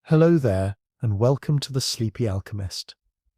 Hello there, and welcome to the Sleepy Alchemist.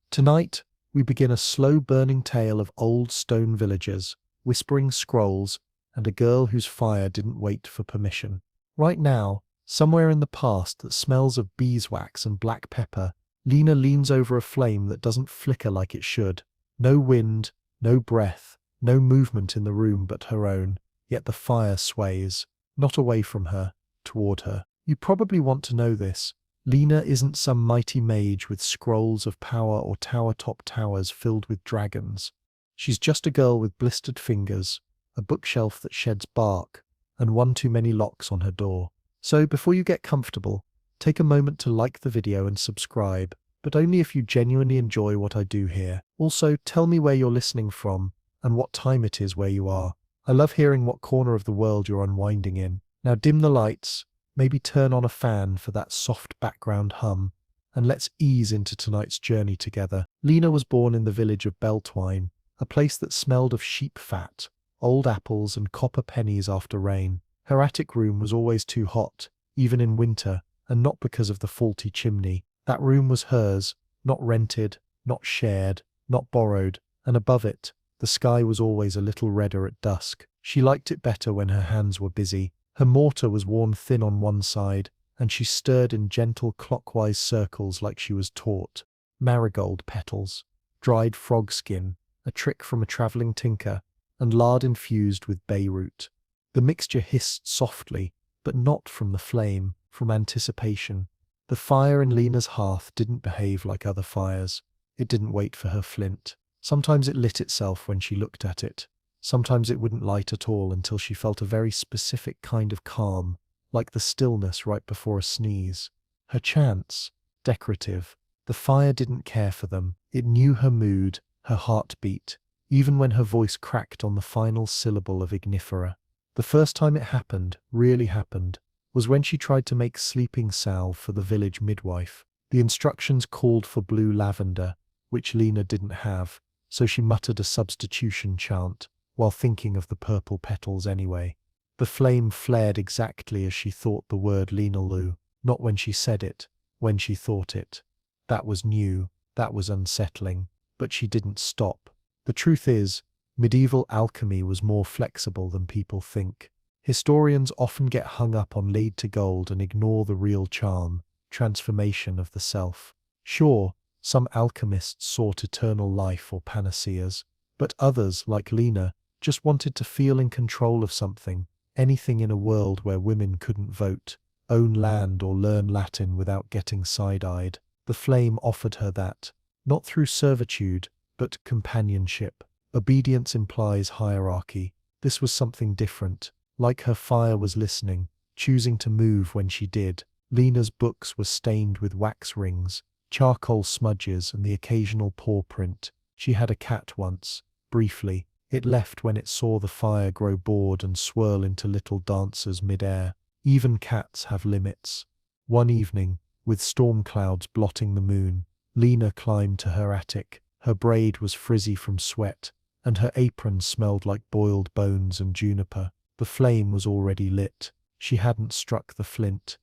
Tonight, we begin a slow-burning tale of old stone villagers, whispering scrolls, and a girl whose fire didn't wait for permission. Right now, somewhere in the past that smells of beeswax and black pepper, Lena leans over a flame that doesn't flicker like it should. No wind, no breath, no movement in the room but her own, yet the fire sways, not away from her, toward her. You probably want to know this. Lena isn't some mighty mage with scrolls of power or tower-top towers filled with dragons. She's just a girl with blistered fingers, a bookshelf that sheds bark, and one too many locks on her door. So before you get comfortable, take a moment to like the video and subscribe, but only if you genuinely enjoy what I do here. Also, tell me where you're listening from and what time it is where you are. I love hearing what corner of the world you're unwinding in. Now dim the lights. Maybe turn on a fan for that soft background hum, and let's ease into tonight's journey together. Lena was born in the village of Beltwine, a place that smelled of sheep fat, old apples and copper pennies after rain. Her attic room was always too hot, even in winter, and not because of the faulty chimney. That room was hers, not rented, not shared, not borrowed, and above it, the sky was always a little redder at dusk. She liked it better when her hands were busy. Her mortar was worn thin on one side, and she stirred in gentle clockwise circles like she was taught. Marigold petals, dried frog skin, a trick from a travelling tinker, and lard infused with bay root. The mixture hissed softly, but not from the flame, from anticipation. The fire in Lena's hearth didn't behave like other fires. It didn't wait for her flint. Sometimes it lit itself when she looked at it. Sometimes it wouldn't light at all until she felt a very specific kind of calm, like the stillness right before a sneeze. Her chants, decorative. The fire didn't care for them. It knew her mood, her heartbeat, even when her voice cracked on the final syllable of ignifera. The first time it happened, really happened, was when she tried to make sleeping salve for the village midwife. The instructions called for blue lavender, which Lena didn't have, so she muttered a substitution chant, while thinking of the purple petals anyway. The flame flared exactly as she thought the word Lena, not when she said it, when she thought it. That was new, that was unsettling, but she didn't stop. The truth is, medieval alchemy was more flexible than people think. Historians often get hung up on lead to gold and ignore the real charm, transformation of the self. Sure, some alchemists sought eternal life or panaceas, but others, like Lena, just wanted to feel in control of something, anything in a world where women couldn't vote, own land or learn Latin without getting side-eyed. The flame offered her that, not through servitude, but companionship. Obedience implies hierarchy. This was something different. Like her fire was listening, choosing to move when she did. Lena's books were stained with wax rings, charcoal smudges and the occasional paw print. She had a cat once, briefly. It left when it saw the fire grow bored and swirl into little dancers mid-air. Even cats have limits. One evening, with storm clouds blotting the moon, Lena climbed to her attic. Her braid was frizzy from sweat, and her apron smelled like boiled bones and juniper. The flame was already lit. She hadn't struck the flint.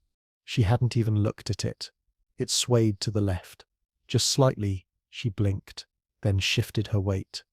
She hadn't even looked at it. It swayed to the left. Just slightly, she blinked, then shifted her weight.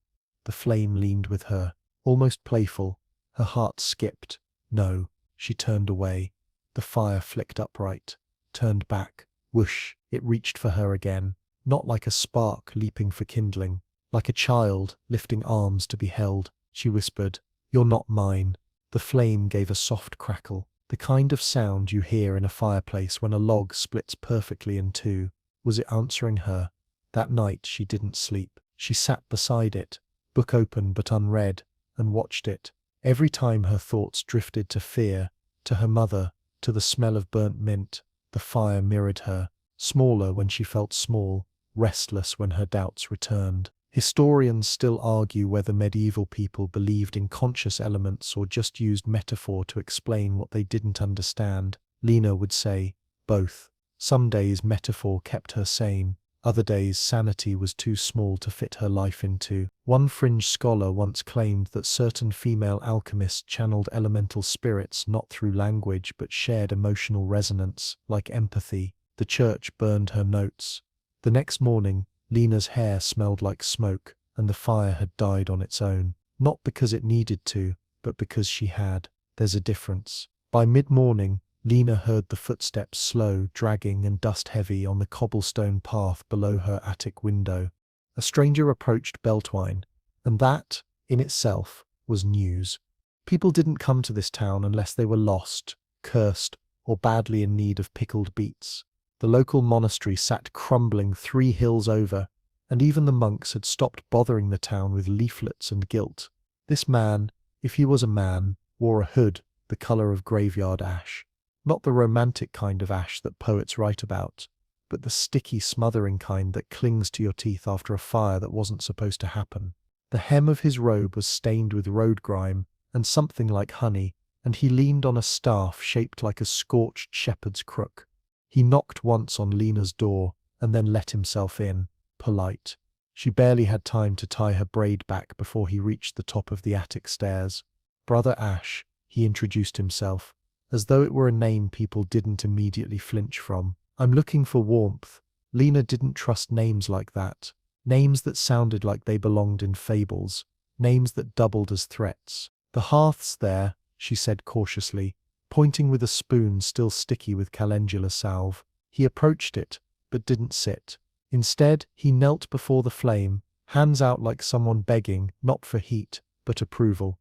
The flame leaned with her, almost playful. Her heart skipped. No, she turned away. The fire flicked upright, turned back. Whoosh, it reached for her again, not like a spark leaping for kindling, like a child lifting arms to be held. She whispered, "You're not mine." The flame gave a soft crackle, the kind of sound you hear in a fireplace when a log splits perfectly in two. Was it answering her? That night she didn't sleep. She sat beside it, book open but unread, and watched it. Every time her thoughts drifted to fear, to her mother, to the smell of burnt mint, the fire mirrored her, smaller when she felt small, restless when her doubts returned. Historians still argue whether medieval people believed in conscious elements or just used metaphor to explain what they didn't understand. Lena would say, both. Some days metaphor kept her sane. Other days sanity was too small to fit her life into. One fringe scholar once claimed that certain female alchemists channeled elemental spirits not through language but shared emotional resonance, like empathy. The church burned her notes. The next morning, Lena's hair smelled like smoke, and the fire had died on its own. Not because it needed to, but because she had. There's a difference. By mid-morning, Lena heard the footsteps slow, dragging and dust-heavy on the cobblestone path below her attic window. A stranger approached Beltwine, and that, in itself, was news. People didn't come to this town unless they were lost, cursed, or badly in need of pickled beets. The local monastery sat crumbling 3 hills over, and even the monks had stopped bothering the town with leaflets and guilt. This man, if he was a man, wore a hood the colour of graveyard ash. Not the romantic kind of ash that poets write about, but the sticky, smothering kind that clings to your teeth after a fire that wasn't supposed to happen. The hem of his robe was stained with road grime and something like honey, and he leaned on a staff shaped like a scorched shepherd's crook. He knocked once on Lena's door and then let himself in, polite. She barely had time to tie her braid back before he reached the top of the attic stairs. Brother Ash, he introduced himself, as though it were a name people didn't immediately flinch from. I'm looking for warmth. Lena didn't trust names like that. Names that sounded like they belonged in fables. Names that doubled as threats. The hearth's there, she said cautiously, pointing with a spoon still sticky with calendula salve. He approached it, but didn't sit. Instead, he knelt before the flame, hands out like someone begging, not for heat, but approval.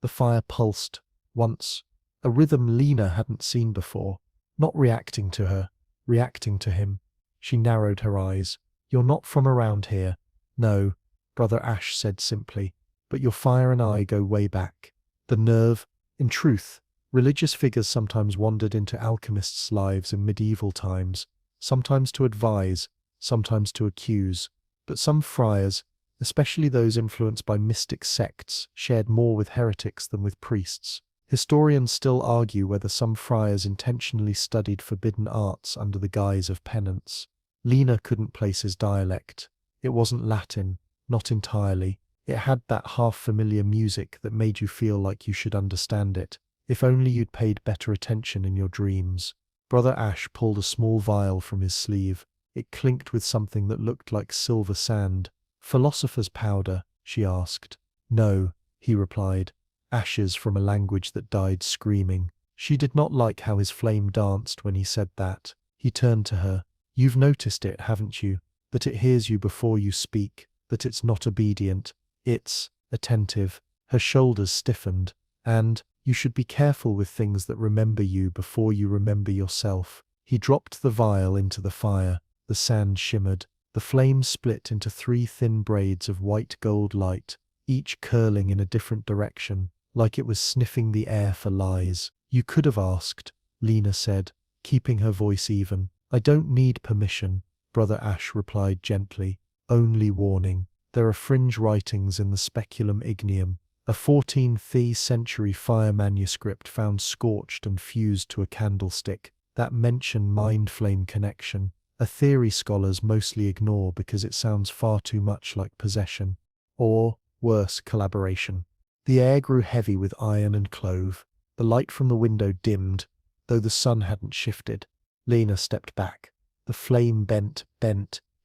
The fire pulsed, once, a rhythm Lena hadn't seen before, not reacting to her, reacting to him. She narrowed her eyes. You're not from around here. No, Brother Ash said simply, but your fire and I go way back. The nerve, in truth, religious figures sometimes wandered into alchemists' lives in medieval times, sometimes to advise, sometimes to accuse, but some friars, especially those influenced by mystic sects, shared more with heretics than with priests. Historians still argue whether some friars intentionally studied forbidden arts under the guise of penance. Lena couldn't place his dialect. It wasn't Latin, not entirely. It had that half-familiar music that made you feel like you should understand it, if only you'd paid better attention in your dreams. Brother Ash pulled a small vial from his sleeve. It clinked with something that looked like silver sand. Philosopher's powder, she asked. No, he replied. Ashes from a language that died screaming. She did not like how his flame danced when he said that. He turned to her. You've noticed it, haven't you? That it hears you before you speak, that it's not obedient. It's attentive. Her shoulders stiffened. And you should be careful with things that remember you before you remember yourself. He dropped the vial into the fire. The sand shimmered. The flame split into 3 thin braids of white gold light, each curling in a different direction, like it was sniffing the air for lies. You could have asked, Lena said, keeping her voice even. I don't need permission, Brother Ash replied gently. Only warning. There are fringe writings in the Speculum Igneum, a 14th century fire manuscript found scorched and fused to a candlestick, that mention mind-flame connection, a theory scholars mostly ignore because it sounds far too much like possession. Or, worse, collaboration. The air grew heavy with iron and clove. The light from the window dimmed, though the sun hadn't shifted. Lena stepped back. The flame bent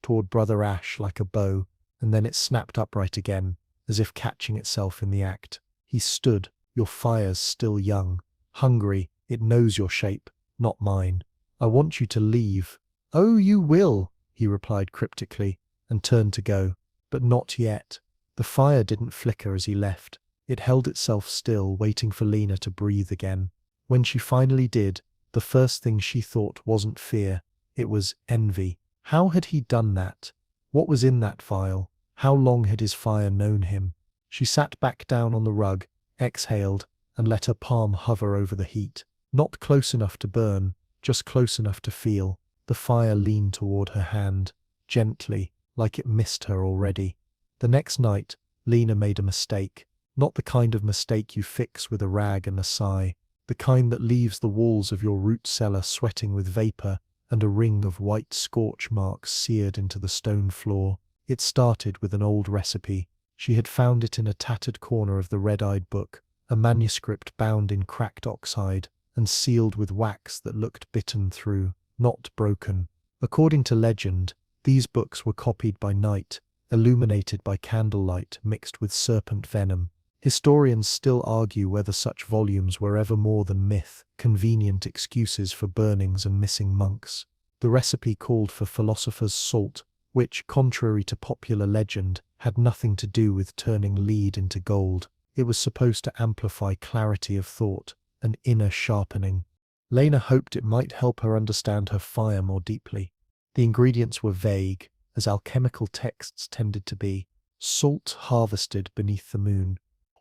toward Brother Ash like a bow, and then it snapped upright again, as if catching itself in the act. He stood. Your fire's still young. Hungry. It knows your shape, not mine. I want you to leave. Oh, you will, he replied cryptically, and turned to go. But not yet. The fire didn't flicker as he left. It held itself still, waiting for Lena to breathe again. When she finally did, the first thing she thought wasn't fear. It was envy. How had he done that? What was in that vial? How long had his fire known him? She sat back down on the rug, exhaled, and let her palm hover over the heat. Not close enough to burn, just close enough to feel. The fire leaned toward her hand, gently, like it missed her already. The next night, Lena made a mistake. Not the kind of mistake you fix with a rag and a sigh. The kind that leaves the walls of your root cellar sweating with vapor and a ring of white scorch marks seared into the stone floor. It started with an old recipe. She had found it in a tattered corner of the red-eyed book, a manuscript bound in cracked oxhide and sealed with wax that looked bitten through, not broken. According to legend, these books were copied by night, illuminated by candlelight mixed with serpent venom. Historians still argue whether such volumes were ever more than myth, convenient excuses for burnings and missing monks. The recipe called for philosopher's salt, which, contrary to popular legend, had nothing to do with turning lead into gold. It was supposed to amplify clarity of thought, an inner sharpening. Lena hoped it might help her understand her fire more deeply. The ingredients were vague, as alchemical texts tended to be. Salt harvested beneath the moon,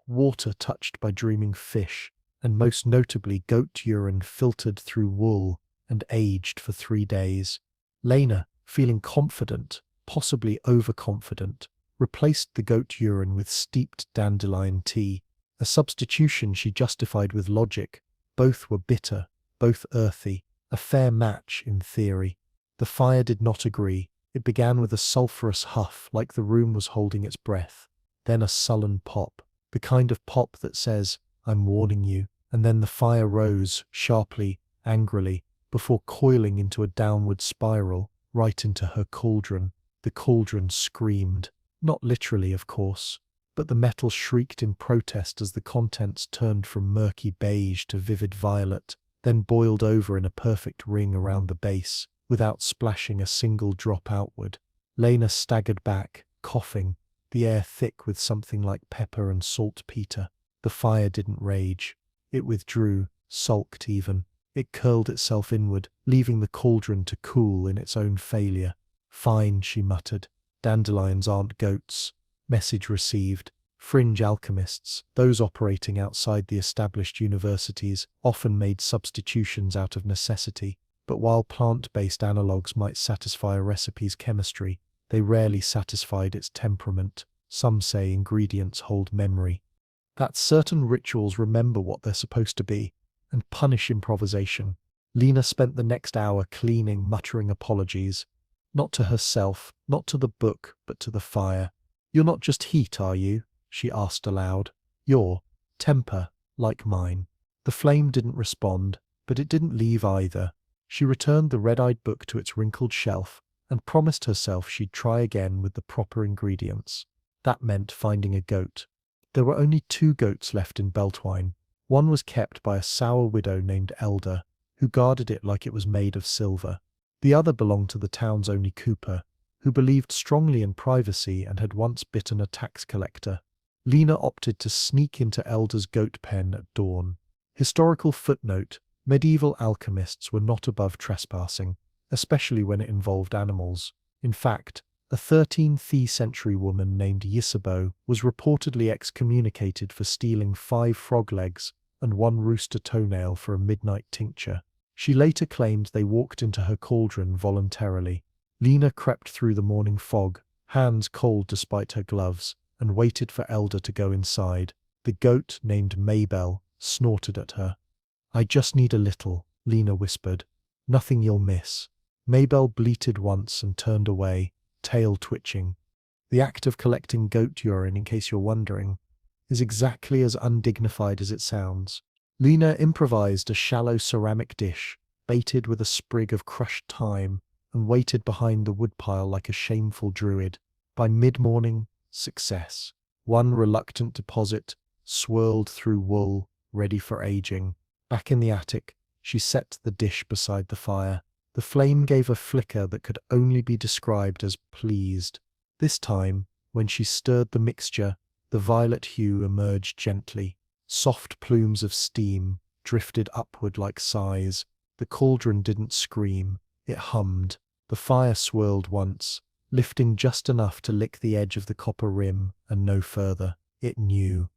water touched by dreaming fish, and most notably goat urine filtered through wool and aged for 3 days. Lena, feeling confident, possibly overconfident, replaced the goat urine with steeped dandelion tea, a substitution she justified with logic. Both were bitter, both earthy, a fair match in theory. The fire did not agree. It began with a sulphurous huff, like the room was holding its breath. Then a sullen pop, the kind of pop that says, "I'm warning you." And then the fire rose, sharply, angrily, before coiling into a downward spiral, right into her cauldron. The cauldron screamed. Not literally, of course, but the metal shrieked in protest as the contents turned from murky beige to vivid violet, then boiled over in a perfect ring around the base, without splashing a single drop outward. Lena staggered back, coughing, the air thick with something like pepper and saltpeter. The fire didn't rage. It withdrew, sulked even. It curled itself inward, leaving the cauldron to cool in its own failure. "Fine," she muttered. "Dandelions aren't goats." Message received. Fringe alchemists, those operating outside the established universities, often made substitutions out of necessity. But while plant-based analogues might satisfy a recipe's chemistry, they rarely satisfied its temperament. Some say ingredients hold memory. That certain rituals remember what they're supposed to be, and punish improvisation. Lena spent the next hour cleaning, muttering apologies. Not to herself, not to the book, but to the fire. "You're not just heat, are you?" she asked aloud. "You're temper, like mine." The flame didn't respond, but it didn't leave either. She returned the red-eyed book to its wrinkled shelf and promised herself she'd try again with the proper ingredients. That meant finding a goat. There were only 2 goats left in Beltwine. One was kept by a sour widow named Elder, who guarded it like it was made of silver. The other belonged to the town's only cooper, who believed strongly in privacy and had once bitten a tax collector. Lena opted to sneak into Elder's goat pen at dawn. Historical footnote: medieval alchemists were not above trespassing, especially when it involved animals. In fact, a 13th century woman named Ysabeau was reportedly excommunicated for stealing 5 frog legs and 1 rooster toenail for a midnight tincture. She later claimed they walked into her cauldron voluntarily. Lena crept through the morning fog, hands cold despite her gloves, and waited for Elder to go inside. The goat, named Maybelle, snorted at her. "I just need a little," Lena whispered. "Nothing you'll miss." Maybelle bleated once and turned away, tail twitching. The act of collecting goat urine, in case you're wondering, is exactly as undignified as it sounds. Lena improvised a shallow ceramic dish, baited with a sprig of crushed thyme, and waited behind the woodpile like a shameful druid. By mid-morning, success. 1 reluctant deposit, swirled through wool, ready for aging. Back in the attic, she set the dish beside the fire. The flame gave a flicker that could only be described as pleased. This time, when she stirred the mixture, the violet hue emerged gently. Soft plumes of steam drifted upward like sighs. The cauldron didn't scream, it hummed. The fire swirled once, lifting just enough to lick the edge of the copper rim, and no further. It knew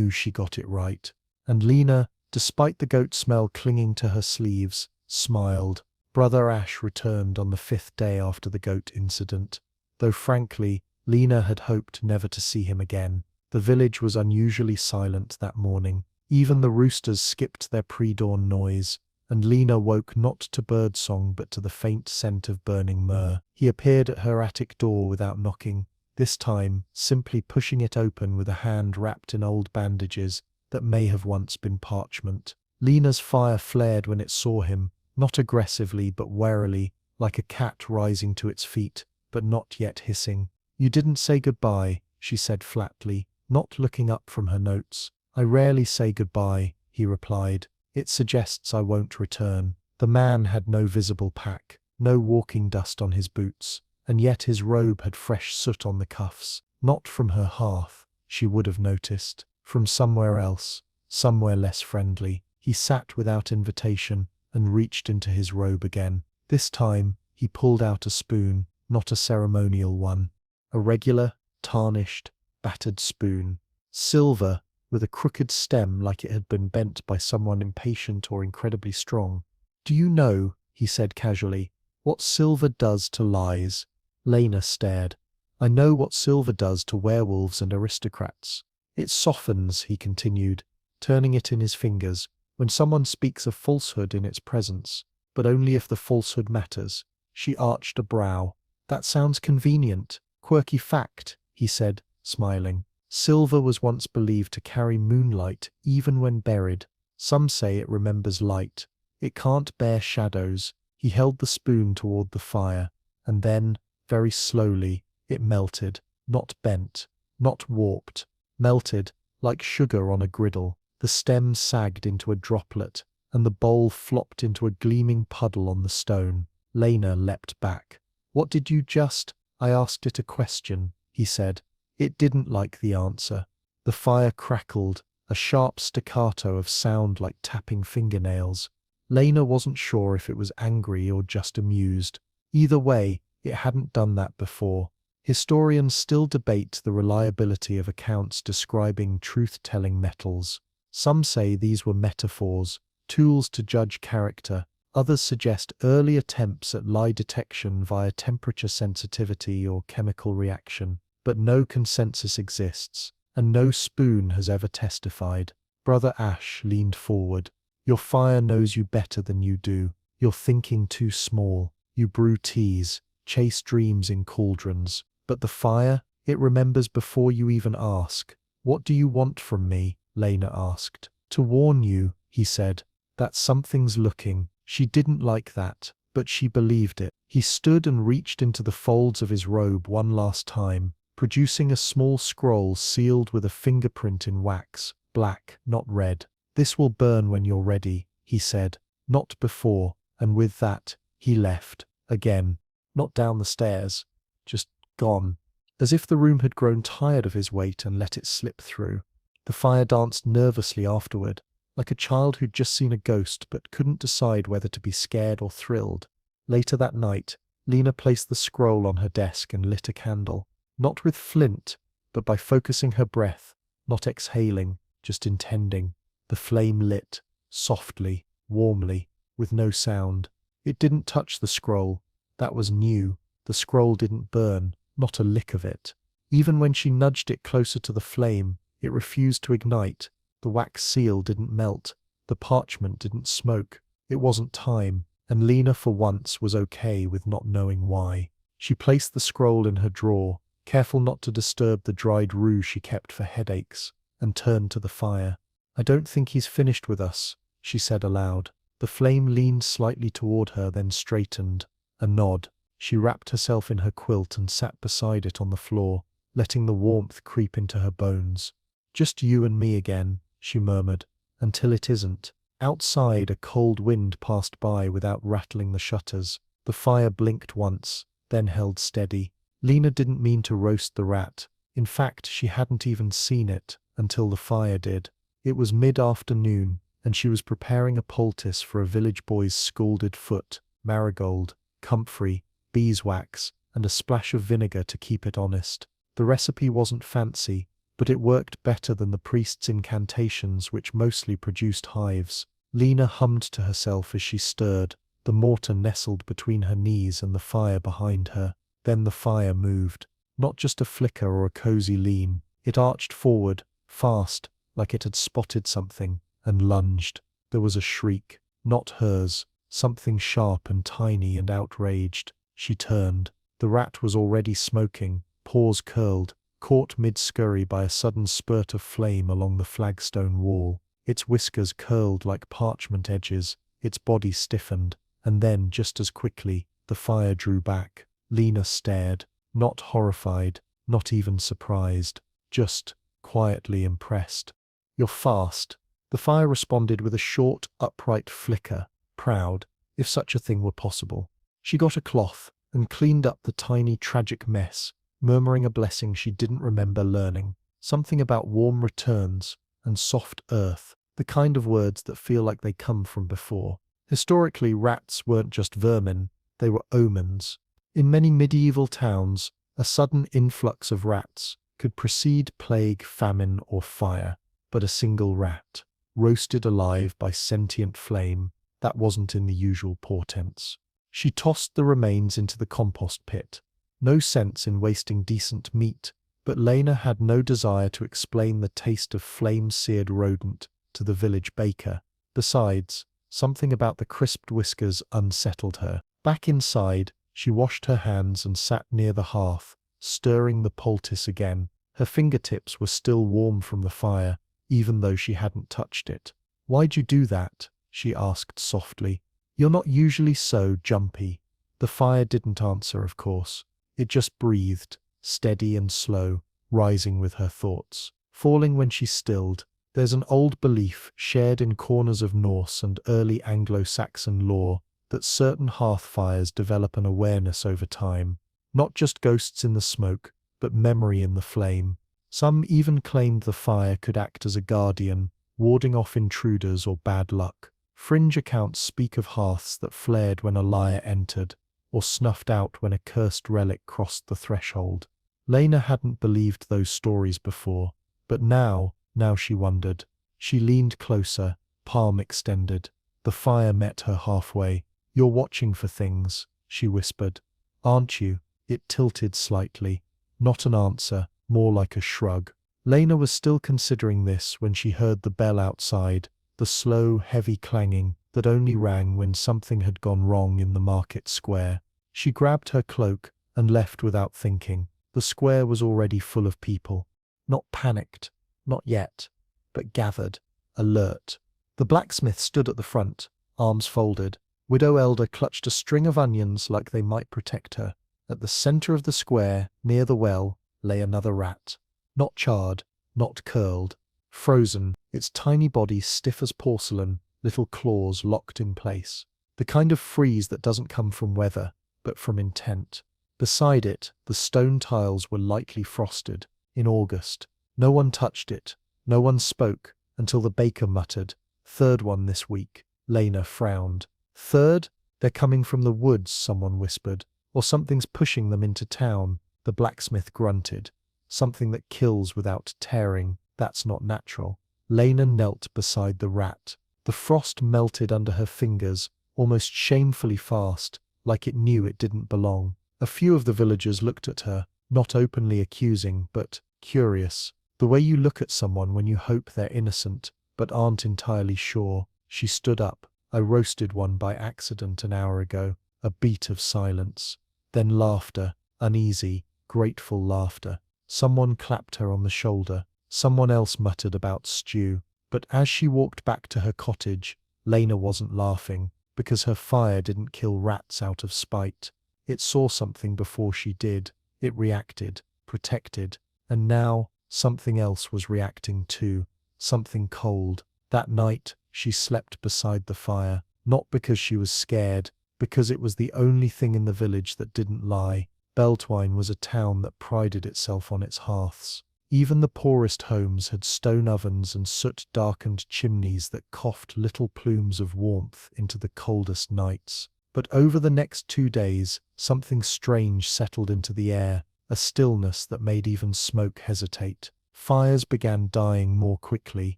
she got it right. And Lena, despite the goat smell clinging to her sleeves, smiled. Brother Ash returned on the 5th day after the goat incident, though frankly, Lena had hoped never to see him again. The village was unusually silent that morning. Even the roosters skipped their pre-dawn noise, and Lena woke not to birdsong but to the faint scent of burning myrrh. He appeared at her attic door without knocking, this time simply pushing it open with a hand wrapped in old bandages that may have once been parchment. Lena's fire flared when it saw him, not aggressively but warily, like a cat rising to its feet, but not yet hissing. "You didn't say goodbye," she said flatly, not looking up from her notes. "I rarely say goodbye," he replied. "It suggests I won't return." The man had no visible pack, no walking dust on his boots, and yet his robe had fresh soot on the cuffs. Not from her hearth, she would have noticed. From somewhere else, somewhere less friendly. He sat without invitation and reached into his robe again. This time, he pulled out a spoon, not a ceremonial one. A regular, tarnished, battered spoon. Silver, with a crooked stem like it had been bent by someone impatient or incredibly strong. "Do you know," he said casually, "what silver does to lies?" Lena stared. "I know what silver does to werewolves and aristocrats. It softens," he continued, turning it in his fingers, "when someone speaks a falsehood in its presence, but only if the falsehood matters." She arched a brow. "That sounds convenient. Quirky fact," he said, smiling. "Silver was once believed to carry moonlight even when buried. Some say it remembers light. It can't bear shadows." He held the spoon toward the fire, and then, very slowly, it melted, not bent, not warped, melted, like sugar on a griddle. The stem sagged into a droplet, and the bowl flopped into a gleaming puddle on the stone. Lena leapt back. "What did you just—" "I asked it a question," he said. It didn't like the answer. The fire crackled, a sharp staccato of sound like tapping fingernails. Lena wasn't sure if it was angry or just amused. Either way, it hadn't done that before. Historians still debate the reliability of accounts describing truth-telling metals. Some say these were metaphors, tools to judge character. Others suggest early attempts at lie detection via temperature sensitivity or chemical reaction. But no consensus exists, and no spoon has ever testified. Brother Ash leaned forward. "Your fire knows you better than you do. You're thinking too small. You brew teas, chase dreams in cauldrons. But the fire, it remembers before you even ask." "What do you want from me?" Lena asked. "To warn you," he said, "that something's looking." She didn't like that, but she believed it. He stood and reached into the folds of his robe one last time, producing a small scroll sealed with a fingerprint in wax, black, not red. "This will burn when you're ready," he said. "Not before." And with that, he left. Again. Not down the stairs. Just gone. As if the room had grown tired of his weight and let it slip through. The fire danced nervously afterward, like a child who'd just seen a ghost but couldn't decide whether to be scared or thrilled. Later that night, Lena placed the scroll on her desk and lit a candle. Not with flint, but by focusing her breath, not exhaling, just intending. The flame lit, softly, warmly, with no sound. It didn't touch the scroll. That was new. The scroll didn't burn, not a lick of it. Even when she nudged it closer to the flame, it refused to ignite. The wax seal didn't melt. The parchment didn't smoke. It wasn't time, and Lena for once was okay with not knowing why. She placed the scroll in her drawer, careful not to disturb the dried rue she kept for headaches, and turned to the fire. "I don't think he's finished with us," she said aloud. The flame leaned slightly toward her, then straightened. A nod. She wrapped herself in her quilt and sat beside it on the floor, letting the warmth creep into her bones. "Just you and me again," she murmured, "until it isn't." Outside, a cold wind passed by without rattling the shutters. The fire blinked once, then held steady. Lena didn't mean to roast the rat. In fact, she hadn't even seen it until the fire did. It was mid-afternoon, and she was preparing a poultice for a village boy's scalded foot, marigold, comfrey, beeswax, and a splash of vinegar to keep it honest. The recipe wasn't fancy, but it worked better than the priest's incantations, which mostly produced hives. Lena hummed to herself as she stirred. The mortar nestled between her knees and the fire behind her. Then the fire moved. Not just a flicker or a cozy lean. It arched forward, fast, like it had spotted something, and lunged. There was a shriek. Not hers. Something sharp and tiny and outraged. She turned. The rat was already smoking, paws curled, caught mid-scurry by a sudden spurt of flame along the flagstone wall. Its whiskers curled like parchment edges, its body stiffened, and then, just as quickly, the fire drew back. Lena stared, not horrified, not even surprised, just quietly impressed. "You're fast." The fire responded with a short, upright flicker, proud, if such a thing were possible. She got a cloth and cleaned up the tiny, tragic mess, murmuring a blessing she didn't remember learning. Something about warm returns and soft earth, the kind of words that feel like they come from before. Historically, rats weren't just vermin, they were omens. In many medieval towns, a sudden influx of rats could precede plague, famine, or fire, but a single rat, roasted alive by sentient flame, that wasn't in the usual portents. She tossed the remains into the compost pit. No sense in wasting decent meat, but Lena had no desire to explain the taste of flame-seared rodent to the village baker. Besides, something about the crisped whiskers unsettled her. Back inside, she washed her hands and sat near the hearth, stirring the poultice again. Her fingertips were still warm from the fire, even though she hadn't touched it. "Why'd you do that?" she asked softly. "You're not usually so jumpy." The fire didn't answer, of course. It just breathed, steady and slow, rising with her thoughts, falling when she stilled. There's an old belief, shared in corners of Norse and early Anglo-Saxon lore, that certain hearth fires develop an awareness over time. Not just ghosts in the smoke, but memory in the flame. Some even claimed the fire could act as a guardian, warding off intruders or bad luck. Fringe accounts speak of hearths that flared when a liar entered, or snuffed out when a cursed relic crossed the threshold. Lena hadn't believed those stories before, but now she wondered. She leaned closer, palm extended. The fire met her halfway. "You're watching for things," she whispered. "Aren't you?" It tilted slightly. Not an answer, more like a shrug. Lena was still considering this when she heard the bell outside, the slow, heavy clanging that only rang when something had gone wrong in the market square. She grabbed her cloak and left without thinking. The square was already full of people. Not panicked, not yet, but gathered, alert. The blacksmith stood at the front, arms folded. Widow Elder clutched a string of onions like they might protect her. At the center of the square, near the well, lay another rat. Not charred, not curled. Frozen, its tiny body stiff as porcelain, little claws locked in place. The kind of freeze that doesn't come from weather, but from intent. Beside it, the stone tiles were lightly frosted. In August. No one touched it. No one spoke, until the baker muttered, "Third one this week." Lena frowned. "Third? They're coming from the woods," someone whispered. "Or something's pushing them into town." The blacksmith grunted. "Something that kills without tearing. That's not natural." Lena knelt beside the rat. The frost melted under her fingers, almost shamefully fast, like it knew it didn't belong. A few of the villagers looked at her, not openly accusing, but curious. The way you look at someone when you hope they're innocent, but aren't entirely sure. She stood up. "I roasted one by accident an hour ago." A beat of silence. Then laughter, uneasy, grateful laughter. Someone clapped her on the shoulder. Someone else muttered about stew. But as she walked back to her cottage, Lena wasn't laughing, because her fire didn't kill rats out of spite. It saw something before she did. It reacted, protected, and now something else was reacting too. Something cold. That night, she slept beside the fire, not because she was scared, because it was the only thing in the village that didn't lie. Beltwine was a town that prided itself on its hearths. Even the poorest homes had stone ovens and soot-darkened chimneys that coughed little plumes of warmth into the coldest nights. But over the next 2 days, something strange settled into the air, a stillness that made even smoke hesitate. Fires began dying more quickly.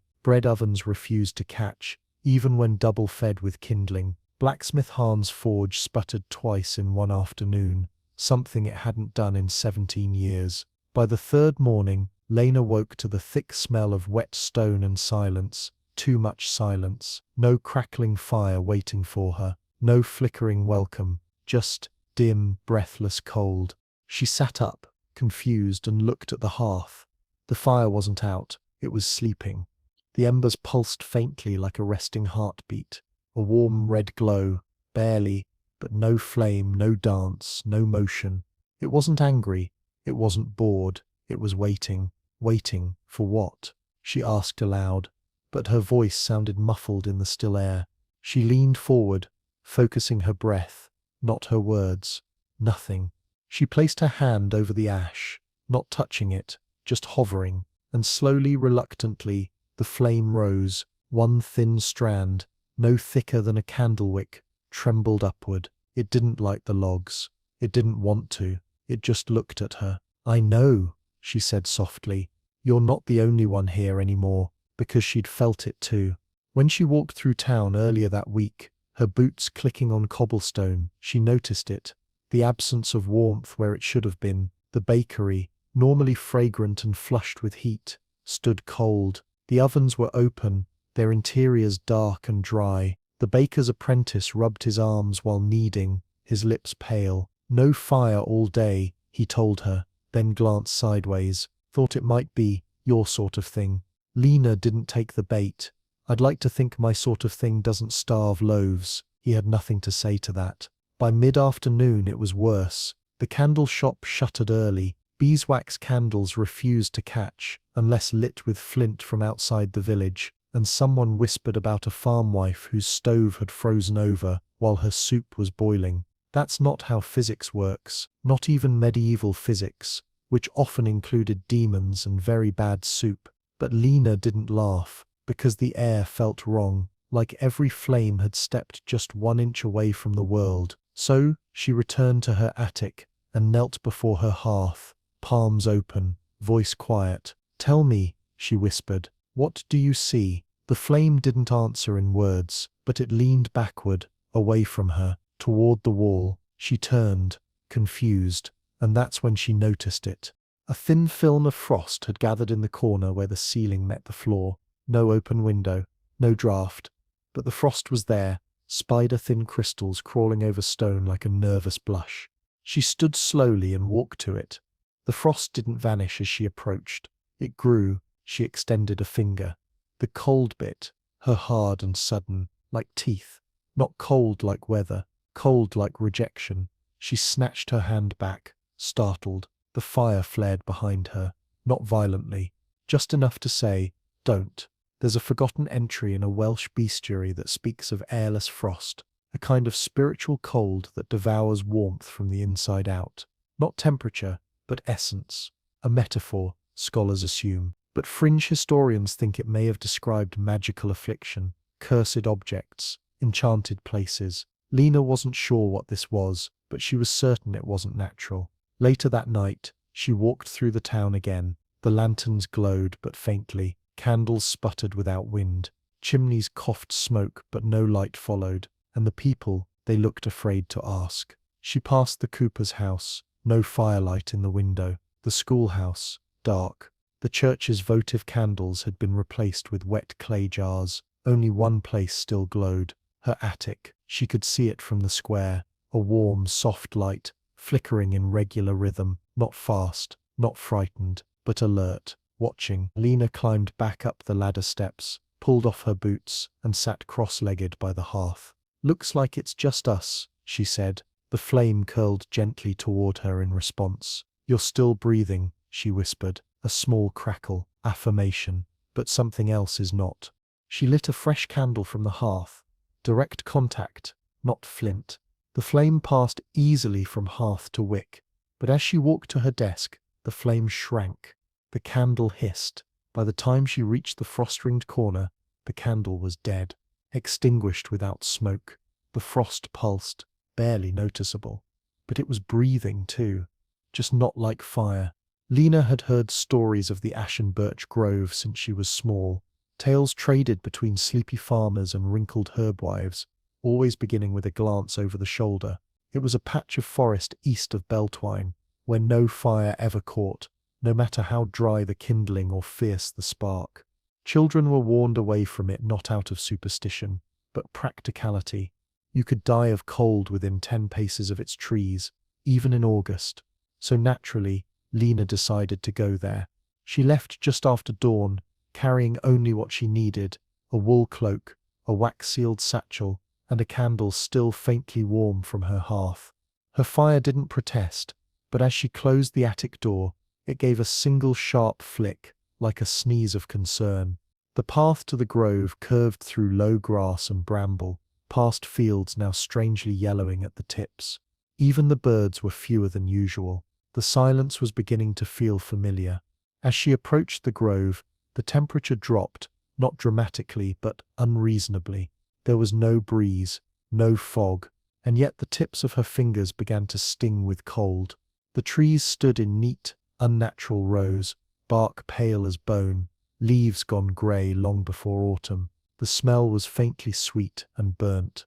Bread ovens refused to catch, even when double-fed with kindling. Blacksmith Hahn's forge sputtered twice in one afternoon, something it hadn't done in 17 years. By the third morning, Lena woke to the thick smell of wet stone and silence. Too much silence. No crackling fire waiting for her. No flickering welcome. Just dim, breathless cold. She sat up, confused, and looked at the hearth. The fire wasn't out. It was sleeping. The embers pulsed faintly like a resting heartbeat. A warm red glow. Barely, but no flame, no dance, no motion. It wasn't angry, it wasn't bored, it was waiting. Waiting for what? She asked aloud, but her voice sounded muffled in the still air. She leaned forward, focusing her breath, not her words. Nothing. She placed her hand over the ash, not touching it, just hovering, and slowly, reluctantly, the flame rose, one thin strand, no thicker than a candle wick, trembled upward. It didn't light the logs. It didn't want to. It just looked at her. "I know," she said softly. "You're not the only one here anymore," because she'd felt it too. When she walked through town earlier that week, her boots clicking on cobblestone, she noticed it. The absence of warmth where it should have been. The bakery, normally fragrant and flushed with heat, stood cold. The ovens were open, their interiors dark and dry. The baker's apprentice rubbed his arms while kneading, his lips pale. "No fire all day," he told her, then glanced sideways. "Thought it might be your sort of thing." Lena didn't take the bait. "I'd like to think my sort of thing doesn't starve loaves." He had nothing to say to that. By mid-afternoon it was worse. The candle shop shuttered early. Beeswax candles refused to catch, unless lit with flint from outside the village, and someone whispered about a farm wife whose stove had frozen over while her soup was boiling. That's not how physics works, not even medieval physics, which often included demons and very bad soup. But Lena didn't laugh, because the air felt wrong, like every flame had stepped just 1 inch away from the world. So, she returned to her attic, and knelt before her hearth, palms open, voice quiet. "Tell me," she whispered, "what do you see?" The flame didn't answer in words, but it leaned backward, away from her, toward the wall. She turned, confused, and that's when she noticed it. A thin film of frost had gathered in the corner where the ceiling met the floor. No open window, no draft, but the frost was there, spider-thin crystals crawling over stone like a nervous blush. She stood slowly and walked to it. The frost didn't vanish as she approached. It grew. She extended a finger. The cold bit, her hard and sudden, like teeth. Not cold like weather, cold like rejection. She snatched her hand back, startled. The fire flared behind her, not violently, just enough to say, "Don't." There's a forgotten entry in a Welsh bestiary that speaks of airless frost, a kind of spiritual cold that devours warmth from the inside out. Not temperature, but essence. A metaphor, scholars assume, but fringe historians think it may have described magical affliction, cursed objects, enchanted places. Lena wasn't sure what this was, but she was certain it wasn't natural. Later that night, she walked through the town again. The lanterns glowed but faintly. Candles sputtered without wind. Chimneys coughed smoke, but no light followed. And the people, they looked afraid to ask. She passed the Cooper's house. No firelight in the window. The schoolhouse, dark. The church's votive candles had been replaced with wet clay jars. Only one place still glowed. Her attic. She could see it from the square. A warm, soft light, flickering in regular rhythm, not fast, not frightened, but alert, watching. Lena climbed back up the ladder steps, pulled off her boots, and sat cross-legged by the hearth. "Looks like it's just us," she said. The flame curled gently toward her in response. "You're still breathing," she whispered, a small crackle, affirmation, "but something else is not." She lit a fresh candle from the hearth. Direct contact, not flint. The flame passed easily from hearth to wick, but as she walked to her desk, the flame shrank. The candle hissed. By the time she reached the frost-ringed corner, the candle was dead, extinguished without smoke. The frost pulsed, barely noticeable. But it was breathing too, just not like fire. Lena had heard stories of the ashen birch grove since she was small, tales traded between sleepy farmers and wrinkled herbwives, always beginning with a glance over the shoulder. It was a patch of forest east of Beltwine, where no fire ever caught, no matter how dry the kindling or fierce the spark. Children were warned away from it not out of superstition, but practicality. You could die of cold within 10 paces of its trees, even in August. So naturally, Lena decided to go there. She left just after dawn, carrying only what she needed: a wool cloak, a wax-sealed satchel, and a candle still faintly warm from her hearth. Her fire didn't protest, but as she closed the attic door, it gave a single sharp flick, like a sneeze of concern. The path to the grove curved through low grass and bramble, past fields now strangely yellowing at the tips. Even the birds were fewer than usual. The silence was beginning to feel familiar. As she approached the grove, the temperature dropped, not dramatically but unreasonably. There was no breeze, no fog, and yet the tips of her fingers began to sting with cold. The trees stood in neat, unnatural rows, bark pale as bone, leaves gone grey long before autumn. The smell was faintly sweet and burnt.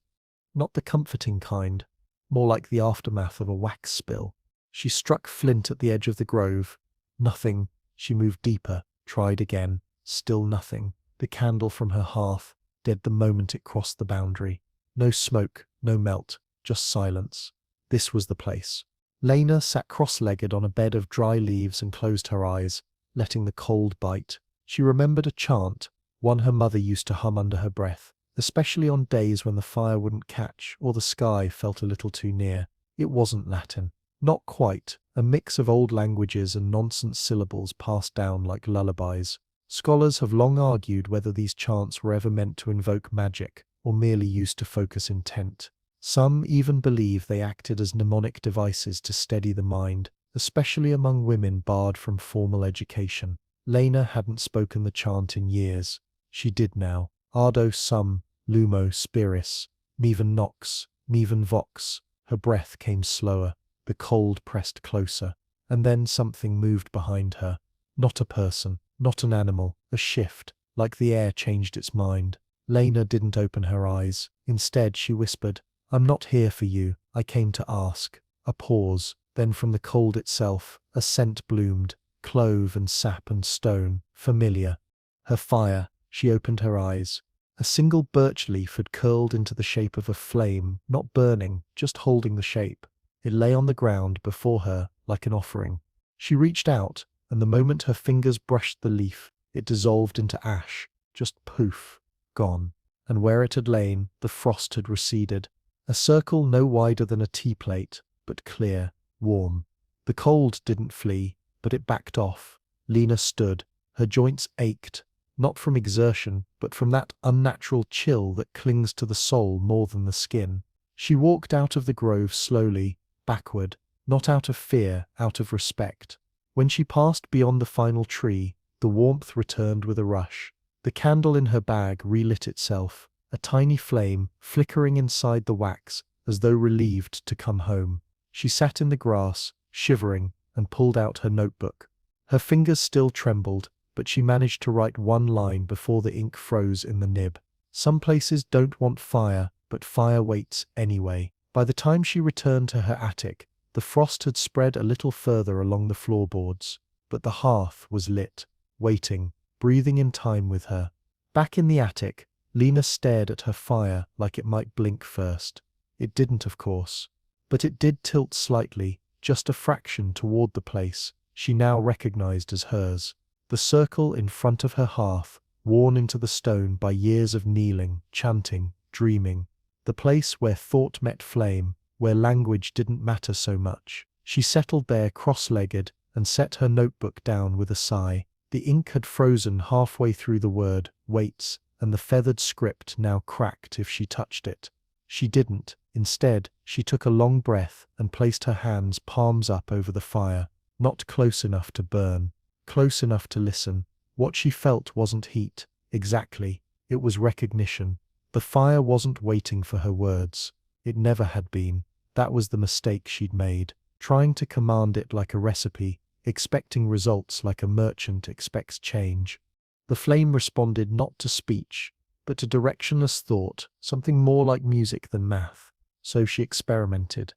Not the comforting kind, more like the aftermath of a wax spill. She struck flint at the edge of the grove. Nothing. She moved deeper, tried again. Still nothing. The candle from her hearth, dead the moment it crossed the boundary. No smoke, no melt, just silence. This was the place. Lena sat cross-legged on a bed of dry leaves and closed her eyes, letting the cold bite. She remembered a chant, one her mother used to hum under her breath, especially on days when the fire wouldn't catch or the sky felt a little too near. It wasn't Latin. Not quite, a mix of old languages and nonsense syllables passed down like lullabies. Scholars have long argued whether these chants were ever meant to invoke magic or merely used to focus intent. Some even believe they acted as mnemonic devices to steady the mind, especially among women barred from formal education. Lena hadn't spoken the chant in years. She did now. Ardo sum, lumo spiris, mivan nox, mivan vox. Her breath came slower. The cold pressed closer. And then something moved behind her. Not a person, not an animal, a shift, like the air changed its mind. Lena didn't open her eyes. Instead, she whispered, "I'm not here for you, I came to ask." A pause, then from the cold itself, a scent bloomed, clove and sap and stone, familiar. Her fire. She opened her eyes. A single birch leaf had curled into the shape of a flame, not burning, just holding the shape. It lay on the ground before her, like an offering. She reached out, and the moment her fingers brushed the leaf, it dissolved into ash, just poof, gone. And where it had lain, the frost had receded. A circle no wider than a tea plate, but clear, warm. The cold didn't flee, but it backed off. Lena stood. Her joints ached, not from exertion, but from that unnatural chill that clings to the soul more than the skin. She walked out of the grove slowly, backward, not out of fear, out of respect. When she passed beyond the final tree, the warmth returned with a rush. The candle in her bag relit itself, a tiny flame flickering inside the wax, as though relieved to come home. She sat in the grass, shivering, and pulled out her notebook. Her fingers still trembled, but she managed to write one line before the ink froze in the nib. Some places don't want fire, but fire waits anyway. By the time she returned to her attic, the frost had spread a little further along the floorboards, but the hearth was lit, waiting, breathing in time with her. Back in the attic, Lena stared at her fire like it might blink first. It didn't, of course. But it did tilt slightly, just a fraction toward the place she now recognized as hers. The circle in front of her hearth, worn into the stone by years of kneeling, chanting, dreaming. The place where thought met flame, where language didn't matter so much. She settled there cross-legged and set her notebook down with a sigh. The ink had frozen halfway through the word, waits, and the feathered script now cracked if she touched it. She didn't. Instead, she took a long breath and placed her hands palms up over the fire, not close enough to burn, close enough to listen. What she felt wasn't heat, exactly, it was recognition. The fire wasn't waiting for her words. It never had been. That was the mistake she'd made, trying to command it like a recipe, expecting results like a merchant expects change. The flame responded not to speech, but to directionless thought, something more like music than math. So she experimented.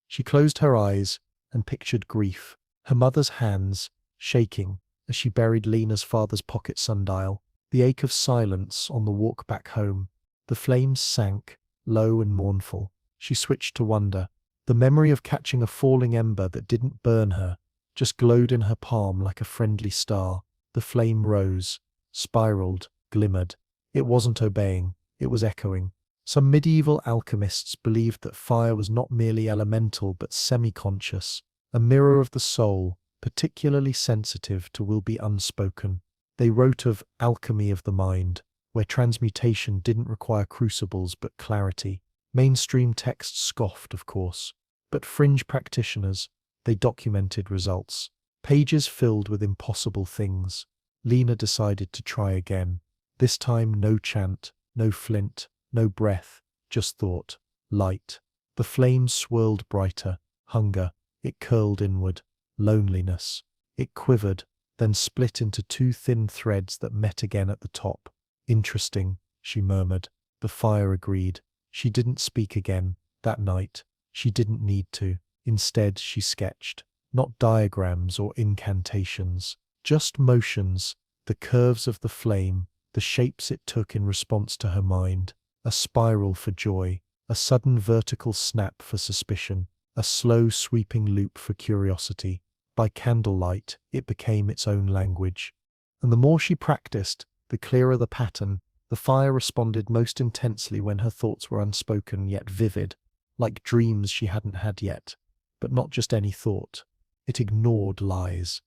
She closed her eyes and pictured grief, her mother's hands shaking as she buried Lena's father's pocket sundial, the ache of silence on the walk back home. The flames sank, low and mournful. She switched to wonder. The memory of catching a falling ember that didn't burn her, just glowed in her palm like a friendly star. The flame rose, spiraled, glimmered. It wasn't obeying, it was echoing. Some medieval alchemists believed that fire was not merely elemental but semi-conscious, a mirror of the soul, particularly sensitive to will be unspoken. They wrote of alchemy of the mind, where transmutation didn't require crucibles but clarity. Mainstream texts scoffed, of course, but fringe practitioners, they documented results. Pages filled with impossible things. Lena decided to try again. This time no chant, no flint, no breath, just thought, light. The flames swirled brighter, hunger, it curled inward, loneliness. It quivered, then split into two thin threads that met again at the top. Interesting, she murmured. The fire agreed. She didn't speak again, that night. She didn't need to. Instead, she sketched. Not diagrams or incantations, just motions, the curves of the flame, the shapes it took in response to her mind. A spiral for joy, a sudden vertical snap for suspicion, a slow sweeping loop for curiosity. By candlelight, it became its own language. And the more she practiced, the clearer the pattern. The fire responded most intensely when her thoughts were unspoken yet vivid, like dreams she hadn't had yet. But not just any thought. It ignored lies.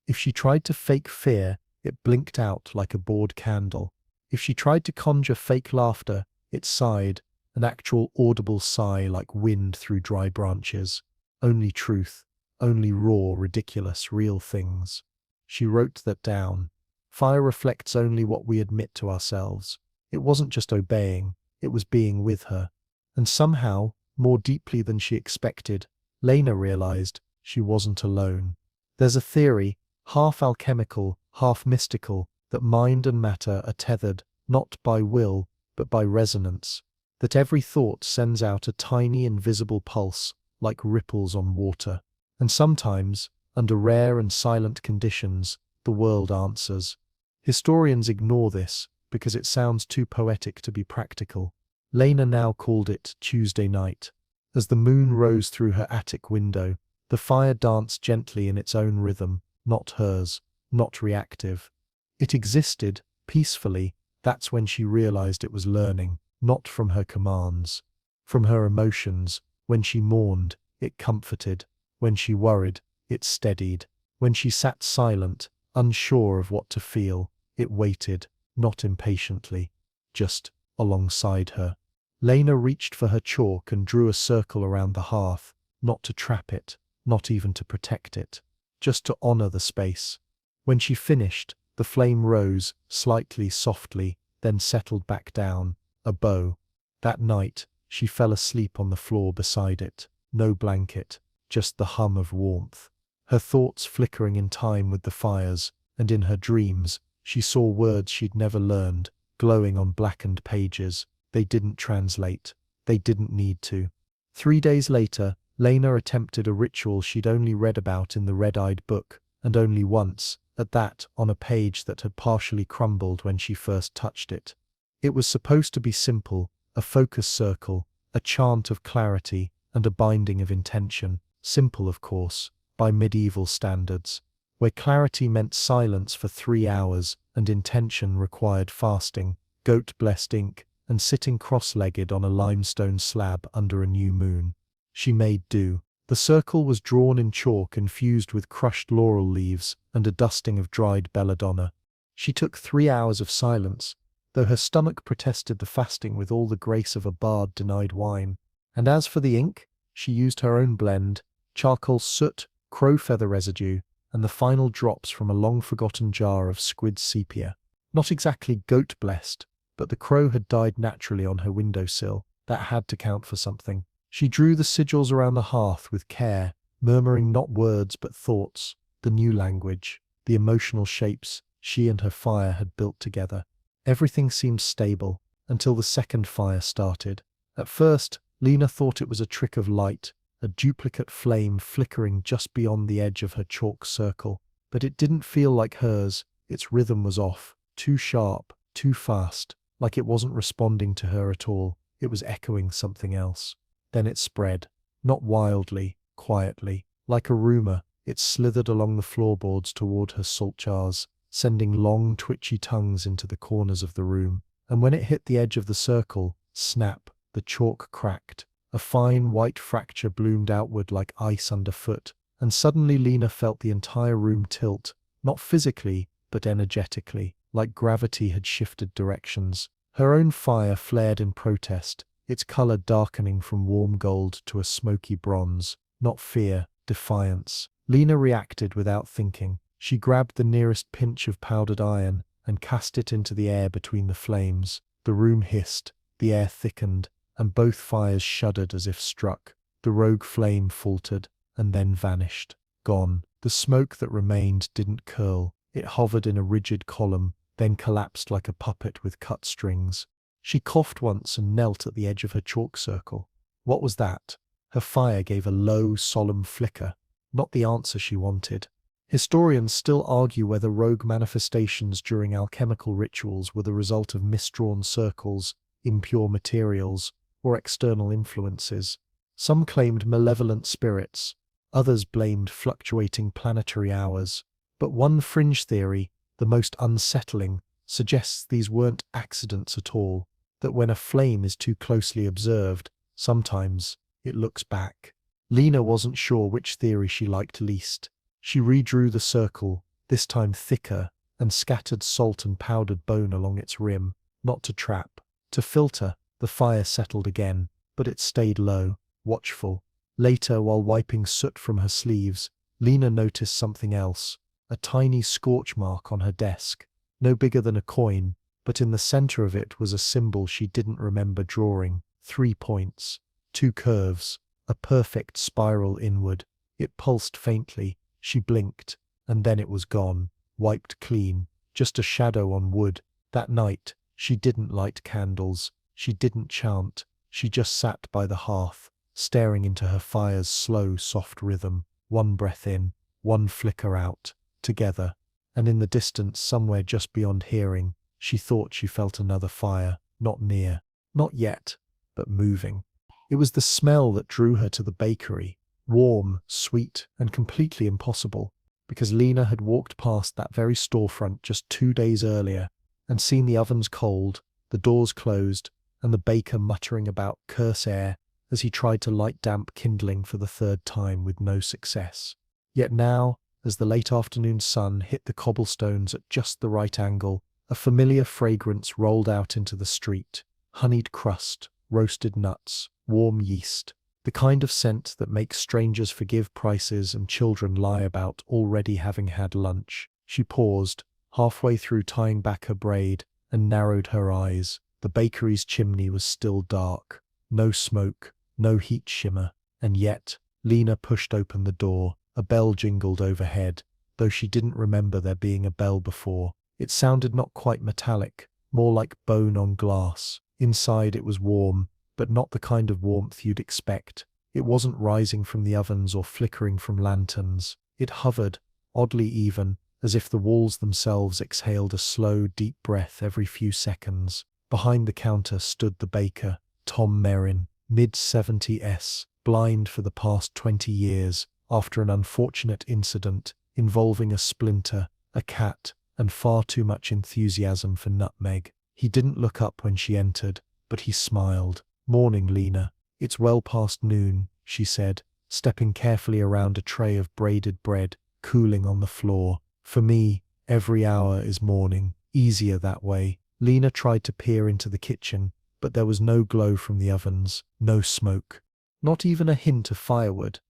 If she tried to fake fear, it blinked out like a bored candle. If she tried to conjure fake laughter, it sighed, an actual audible sigh like wind through dry branches. Only truth, only raw, ridiculous, real things. She wrote that down. Fire reflects only what we admit to ourselves. It wasn't just obeying, it was being with her. And somehow, more deeply than she expected, Lena realized she wasn't alone. There's a theory, half alchemical, half mystical, that mind and matter are tethered, not by will, but by resonance. That every thought sends out a tiny invisible pulse, like ripples on water. And sometimes, under rare and silent conditions, the world answers. Historians ignore this, because it sounds too poetic to be practical. Lena now called it Tuesday night. As the moon rose through her attic window, the fire danced gently in its own rhythm, not hers, not reactive. It existed, peacefully. That's when she realized it was learning, not from her commands. From her emotions. When she mourned, it comforted. When she worried, it steadied. When she sat silent, unsure of what to feel, it waited, not impatiently, just alongside her. Lena reached for her chalk and drew a circle around the hearth, not to trap it, not even to protect it, just to honor the space. When she finished, the flame rose, slightly, softly, then settled back down, a bow. That night, she fell asleep on the floor beside it, no blanket, just the hum of warmth. Her thoughts flickering in time with the fires, and in her dreams, she saw words she'd never learned, glowing on blackened pages. They didn't translate. They didn't need to. 3 days later, Lena attempted a ritual she'd only read about in the red-eyed book, and only once, at that, on a page that had partially crumbled when she first touched it. It was supposed to be simple, a focus circle, a chant of clarity, and a binding of intention. Simple, of course, by medieval standards, where clarity meant silence for 3 hours and intention required fasting, goat-blessed ink, and sitting cross-legged on a limestone slab under a new moon. She made do. The circle was drawn in chalk infused with crushed laurel leaves and a dusting of dried belladonna. She took 3 hours of silence, though her stomach protested the fasting with all the grace of a bard denied wine. And as for the ink, she used her own blend, charcoal soot, crow feather residue, and the final drops from a long-forgotten jar of squid sepia. Not exactly goat-blessed, but the crow had died naturally on her windowsill. That had to count for something. She drew the sigils around the hearth with care, murmuring not words but thoughts, the new language, the emotional shapes she and her fire had built together. Everything seemed stable, until the second fire started. At first, Lena thought it was a trick of light, a duplicate flame flickering just beyond the edge of her chalk circle. But it didn't feel like hers. Its rhythm was off, too sharp, too fast, like it wasn't responding to her at all. It was echoing something else. Then it spread, not wildly, quietly. Like a rumor, it slithered along the floorboards toward her salt jars, sending long, twitchy tongues into the corners of the room. And when it hit the edge of the circle, Snap, the chalk cracked. A fine white fracture bloomed outward like ice underfoot, and suddenly Lena felt the entire room tilt, not physically, but energetically, like gravity had shifted directions. Her own fire flared in protest, its color darkening from warm gold to a smoky bronze. Not fear, defiance. Lena reacted without thinking. She grabbed the nearest pinch of powdered iron and cast it into the air between the flames. The room hissed, the air thickened, and both fires shuddered as if struck. The rogue flame faltered, and then vanished. Gone. The smoke that remained didn't curl. It hovered in a rigid column, then collapsed like a puppet with cut strings. She coughed once and knelt at the edge of her chalk circle. What was that? Her fire gave a low, solemn flicker. Not the answer she wanted. Historians still argue whether rogue manifestations during alchemical rituals were the result of misdrawn circles, impure materials, or external influences. Some claimed malevolent spirits, others blamed fluctuating planetary hours. But one fringe theory, the most unsettling, suggests these weren't accidents at all, that when a flame is too closely observed, sometimes it looks back. Lena wasn't sure which theory she liked least. She redrew the circle, this time thicker, and scattered salt and powdered bone along its rim, not to trap, to filter. The fire settled again, but it stayed low, watchful. Later, while wiping soot from her sleeves, Lena noticed something else, a tiny scorch mark on her desk, no bigger than a coin, but in the center of it was a symbol she didn't remember drawing. 3 points, 2 curves, a perfect spiral inward. It pulsed faintly. She blinked, and then it was gone, wiped clean, just a shadow on wood. That night, she didn't light candles, she didn't chant, she just sat by the hearth, staring into her fire's slow, soft rhythm, one breath in, one flicker out, together. And in the distance, somewhere just beyond hearing, she thought she felt another fire, not near, not yet, but moving. It was the smell that drew her to the bakery. Warm, sweet, and completely impossible, because Lena had walked past that very storefront just 2 days earlier and seen the ovens cold, the doors closed, and the baker muttering about curse air as he tried to light damp kindling for the 3rd time with no success. Yet now, as the late afternoon sun hit the cobblestones at just the right angle, a familiar fragrance rolled out into the street. Honeyed crust, roasted nuts, warm yeast. The kind of scent that makes strangers forgive prices and children lie about already having had lunch. She paused, halfway through tying back her braid, and narrowed her eyes. The bakery's chimney was still dark. No smoke, no heat shimmer. And yet, Lena pushed open the door. A bell jingled overhead, though she didn't remember there being a bell before. It sounded not quite metallic, more like bone on glass. Inside it was warm, but not the kind of warmth you'd expect. It wasn't rising from the ovens or flickering from lanterns. It hovered, oddly even, as if the walls themselves exhaled a slow, deep breath every few seconds. Behind the counter stood the baker, Tom Merrin, mid-70s, blind for the past 20 years, after an unfortunate incident involving a splinter, a cat, and far too much enthusiasm for nutmeg. He didn't look up when she entered, but he smiled. "Morning, Lena. It's well past noon," she said, stepping carefully around a tray of braided bread, cooling on the floor. "For me, every hour is morning. Easier that way." Lena tried to peer into the kitchen, but there was no glow from the ovens, no smoke, not even a hint of firewood.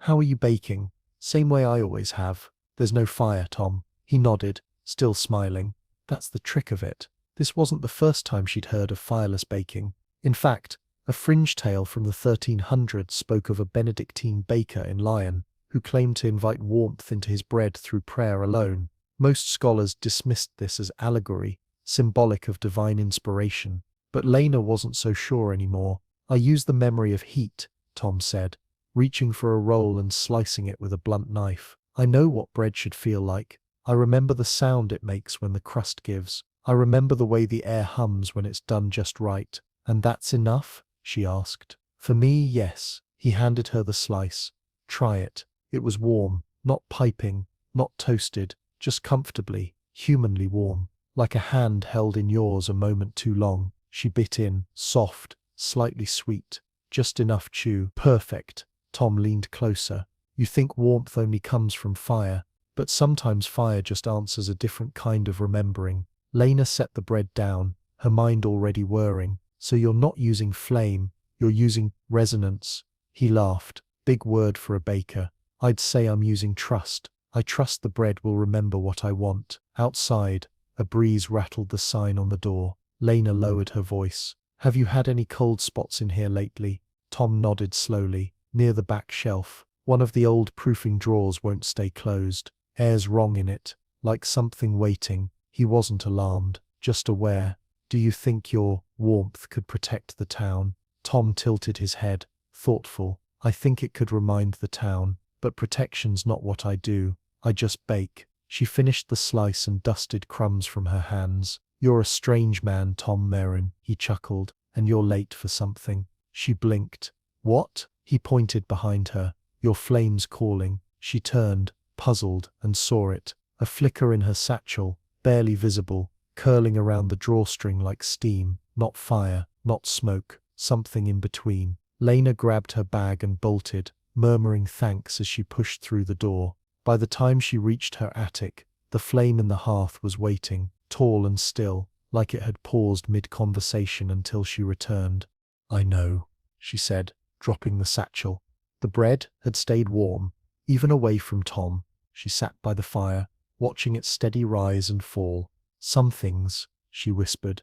"How are you baking?" "Same way I always have. There's no fire, Tom." He nodded, still smiling. That's the trick of it. This wasn't the first time she'd heard of fireless baking. In fact, a fringe tale from the 1300s spoke of a Benedictine baker in Lyon who claimed to invite warmth into his bread through prayer alone. Most scholars dismissed this as allegory, symbolic of divine inspiration. But Lena wasn't so sure anymore. "I use the memory of heat," Tom said, reaching for a roll and slicing it with a blunt knife. "I know what bread should feel like. I remember the sound it makes when the crust gives. I remember the way the air hums when it's done just right." "And that's enough?" she asked. "For me, yes." He handed her the slice. "Try it." It was warm, not piping, not toasted, just comfortably, humanly warm, like a hand held in yours a moment too long. She bit in, soft, slightly sweet, just enough chew. Perfect. Tom leaned closer. You think warmth only comes from fire, but sometimes fire just answers a different kind of remembering. Lena set the bread down, her mind already whirring. So you're not using flame, you're using resonance. He laughed. Big word for a baker. I'd say I'm using trust. I trust the bread will remember what I want. Outside, a breeze rattled the sign on the door. Lena lowered her voice. Have you had any cold spots in here lately? Tom nodded slowly. Near the back shelf. One of the old proofing drawers won't stay closed. Air's wrong in it. Like something waiting. He wasn't alarmed, just aware. Do you think your warmth could protect the town? Tom tilted his head, thoughtful. I think it could remind the town, but protection's not what I do. I just bake. She finished the slice and dusted crumbs from her hands. You're a strange man, Tom Merrin, he chuckled, and you're late for something. She blinked. What? He pointed behind her. Your flame's calling. She turned, puzzled, and saw it. A flicker in her satchel, barely visible, curling around the drawstring like steam, not fire, not smoke, something in between. Lena grabbed her bag and bolted, murmuring thanks as she pushed through the door. By the time she reached her attic, the flame in the hearth was waiting, tall and still, like it had paused mid-conversation until she returned. I know, she said, dropping the satchel. The bread had stayed warm, even away from Tom. She sat by the fire, watching its steady rise and fall. Some things, she whispered,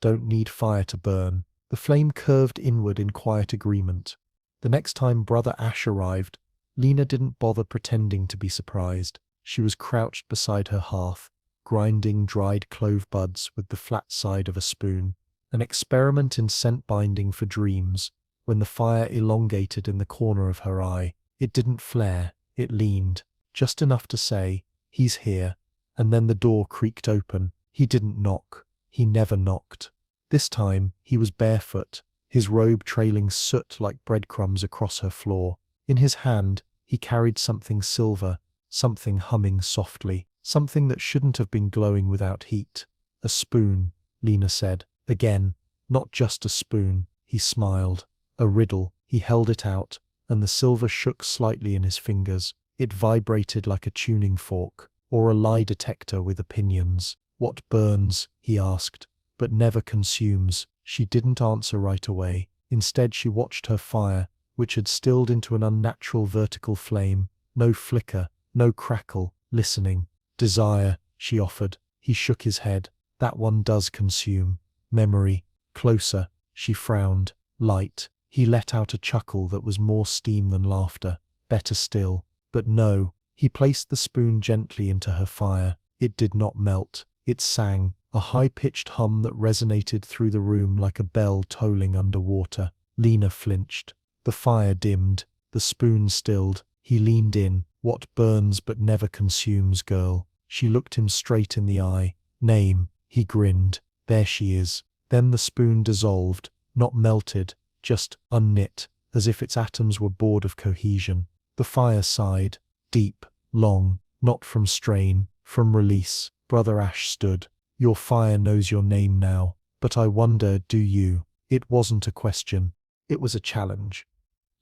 don't need fire to burn. The flame curved inward in quiet agreement. The next time Brother Ash arrived, Lena didn't bother pretending to be surprised. She was crouched beside her hearth, grinding dried clove buds with the flat side of a spoon. An experiment in scent binding for dreams, when the fire elongated in the corner of her eye. It didn't flare, it leaned, just enough to say, he's here. And then the door creaked open. He didn't knock. He never knocked. This time, he was barefoot, his robe trailing soot like breadcrumbs across her floor. In his hand, he carried something silver, something humming softly, something that shouldn't have been glowing without heat. A spoon, Lena said. Again, not just a spoon. He smiled. A riddle. He held it out, and the silver shook slightly in his fingers. It vibrated like a tuning fork, or a lie detector with opinions. What burns? He asked, but never consumes. She didn't answer right away. Instead, she watched her fire, which had stilled into an unnatural vertical flame. No flicker, no crackle, listening. Desire, she offered. He shook his head. That one does consume. Memory. Closer. She frowned. Light. He let out a chuckle that was more steam than laughter. Better still. But no. He placed the spoon gently into her fire. It did not melt. It sang, a high-pitched hum that resonated through the room like a bell tolling underwater. Lena flinched. The fire dimmed. The spoon stilled. He leaned in. What burns but never consumes, girl? She looked him straight in the eye. Name. He grinned. There she is. Then the spoon dissolved, not melted, just unknit, as if its atoms were bored of cohesion. The fire sighed. Deep, long, not from strain, from release. Brother Ash stood. Your fire knows your name now, but I wonder, do you? It wasn't a question. It was a challenge.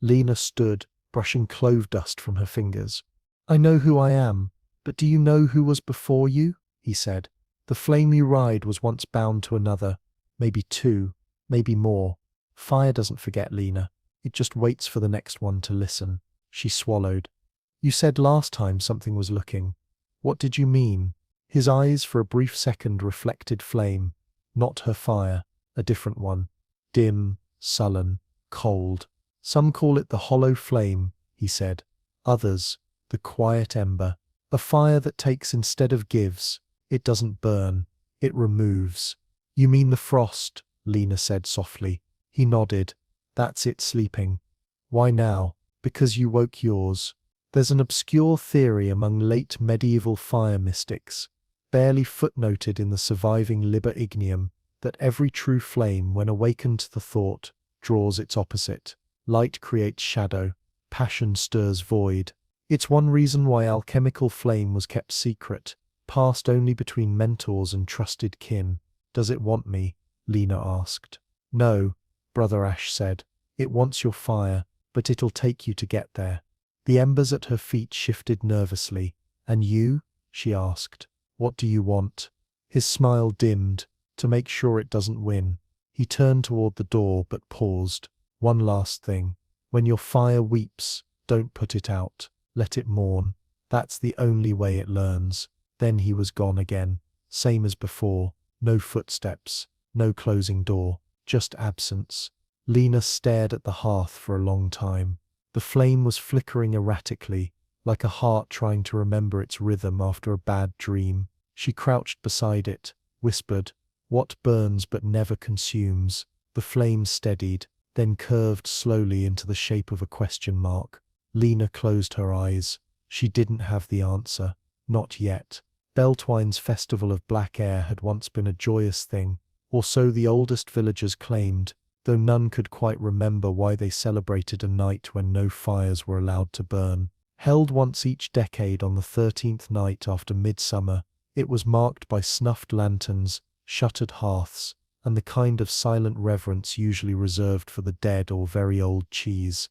Lena stood, brushing clove dust from her fingers. I know who I am, but do you know who was before you? He said. The flame you ride was once bound to another, maybe two, maybe more. Fire doesn't forget, Lena. It just waits for the next one to listen. She swallowed. You said last time something was looking. What did you mean? His eyes for a brief second reflected flame, not her fire, a different one. Dim, sullen, cold. Some call it the hollow flame, he said. Others, the quiet ember. A fire that takes instead of gives. It doesn't burn. It removes. You mean the frost, Lena said softly. He nodded. That's it sleeping. Why now? Because you woke yours. There's an obscure theory among late medieval fire mystics, barely footnoted in the surviving Liber Ignium, that every true flame, when awakened to the thought, draws its opposite. Light creates shadow. Passion stirs void. It's one reason why alchemical flame was kept secret, passed only between mentors and trusted kin. Does it want me? Lena asked. No, Brother Ash said. It wants your fire, but it'll take you to get there. The embers at her feet shifted nervously. And you? She asked. What do you want? His smile dimmed, to make sure it doesn't win. He turned toward the door but paused. One last thing. When your fire weeps, don't put it out. Let it mourn. That's the only way it learns. Then he was gone again. Same as before. No footsteps. No closing door. Just absence. Lena stared at the hearth for a long time. The flame was flickering erratically, like a heart trying to remember its rhythm after a bad dream. She crouched beside it, whispered, "What burns but never consumes?" The flame steadied, then curved slowly into the shape of a question mark. Lena closed her eyes. She didn't have the answer. Not yet. Beltwine's festival of black air had once been a joyous thing, or so the oldest villagers claimed, though none could quite remember why they celebrated a night when no fires were allowed to burn. Held once each decade on the 13th night after midsummer, it was marked by snuffed lanterns, shuttered hearths, and the kind of silent reverence usually reserved for the dead or very old cheese.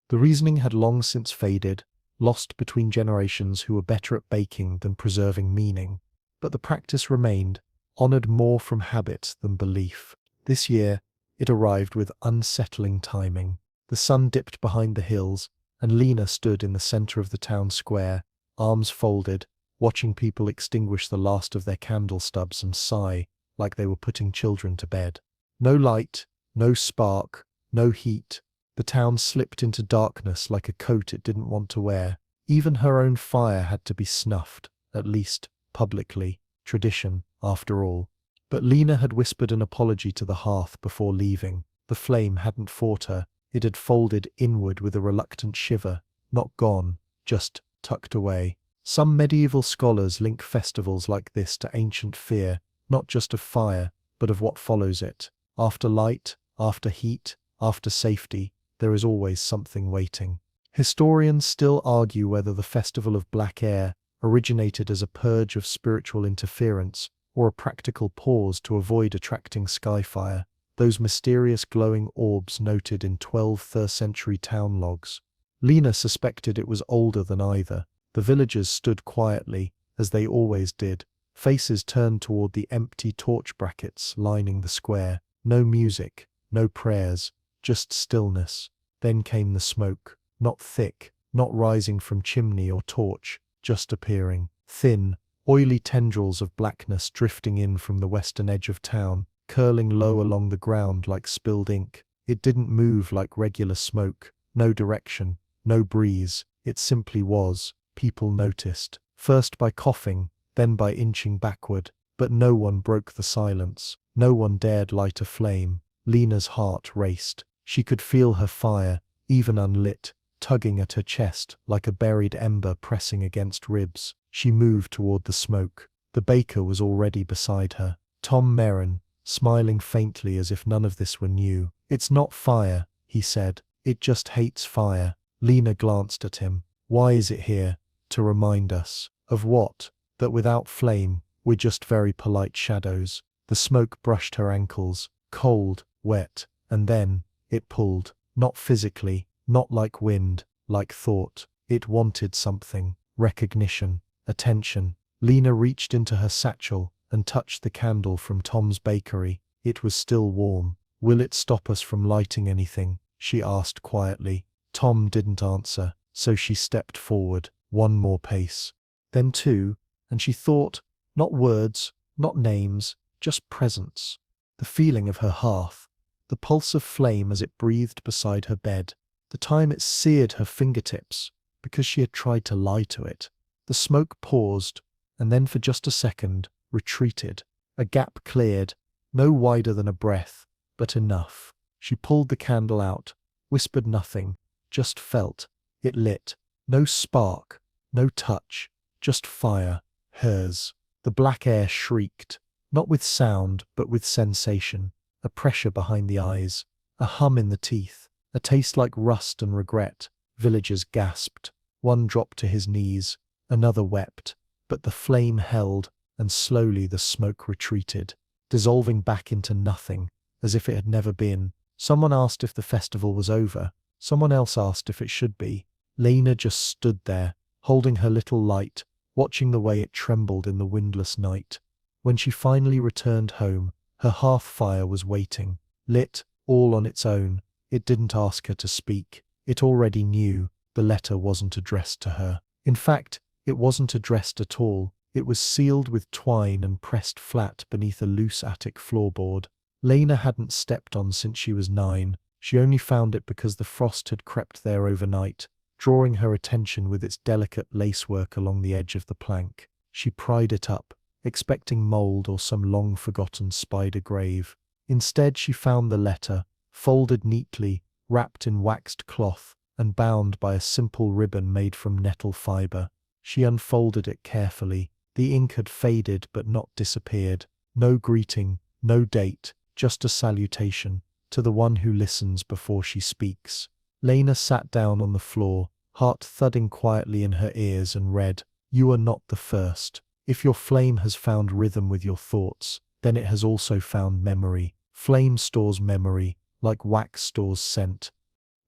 The reasoning had long since faded, lost between generations who were better at baking than preserving meaning. But the practice remained, honored more from habit than belief. This year, it arrived with unsettling timing. The sun dipped behind the hills, and Lena stood in the center of the town square, arms folded, watching people extinguish the last of their candle stubs and sigh like they were putting children to bed. No light, no spark, no heat. The town slipped into darkness like a coat it didn't want to wear. Even her own fire had to be snuffed, at least publicly. Tradition, after all. But Lena had whispered an apology to the hearth before leaving. The flame hadn't fought her. It had folded inward with a reluctant shiver, not gone, just tucked away. Some medieval scholars link festivals like this to ancient fear, not just of fire, but of what follows it. After light, after heat, after safety, there is always something waiting. Historians still argue whether the Festival of Black Air originated as a purge of spiritual interference or a practical pause to avoid attracting skyfire, those mysterious glowing orbs noted in 12th century town logs. Lena suspected it was older than either. The villagers stood quietly, as they always did, faces turned toward the empty torch brackets lining the square. No music, no prayers, just stillness. Then came the smoke, not thick, not rising from chimney or torch, just appearing. Thin, oily tendrils of blackness drifting in from the western edge of town, curling low along the ground like spilled ink. It didn't move like regular smoke, no direction, no breeze. It simply was. People noticed, first by coughing, then by inching backward, but no one broke the silence. No one dared light a flame. Lena's heart raced. She could feel her fire, even unlit, tugging at her chest like a buried ember pressing against ribs. She moved toward the smoke. The baker was already beside her. Tom Merrin, smiling faintly as if none of this were new. "It's not fire," he said. "It just hates fire." Lena glanced at him. "Why is it here?" "To remind us." "Of what?" "That without flame, we're just very polite shadows." The smoke brushed her ankles, cold, wet, and then it pulled. Not physically, not like wind, like thought. It wanted something. Recognition. Attention. Lena reached into her satchel and touched the candle from Tom's bakery. It was still warm. "Will it stop us from lighting anything?" she asked quietly. Tom didn't answer, so she stepped forward, one more pace. Then two, and she thought, not words, not names, just presence. The feeling of her hearth, the pulse of flame as it breathed beside her bed, the time it seared her fingertips because she had tried to lie to it. The smoke paused, and then for just a second, retreated. A gap cleared, no wider than a breath, but enough. She pulled the candle out, whispered nothing, just felt. It lit. No spark, no touch, just fire, hers. The black air shrieked, not with sound, but with sensation. A pressure behind the eyes, a hum in the teeth, a taste like rust and regret. Villagers gasped. One dropped to his knees, another wept, but the flame held, and slowly the smoke retreated. dissolving back into nothing, as if it had never been. Someone asked if the festival was over. Someone else asked if it should be. Lena just stood there, holding her little light, watching the way it trembled in the windless night. When she finally returned home, her hearth fire was waiting, lit, all on its own. It didn't ask her to speak. It already knew the letter wasn't addressed to her. In fact, it wasn't addressed at all. It was sealed with twine and pressed flat beneath a loose attic floorboard. Lena hadn't stepped on since she was 9. She only found it because the frost had crept there overnight, drawing her attention with its delicate lacework along the edge of the plank. She pried it up, expecting mold or some long-forgotten spider grave. Instead, she found the letter, folded neatly, wrapped in waxed cloth, and bound by a simple ribbon made from nettle fiber. She unfolded it carefully. The ink had faded but not disappeared. No greeting, no date, just a salutation, to the one who listens before she speaks. Lena sat down on the floor, heart thudding quietly in her ears, and read, "You are not the first. If your flame has found rhythm with your thoughts, then it has also found memory. Flame stores memory, like wax stores scent.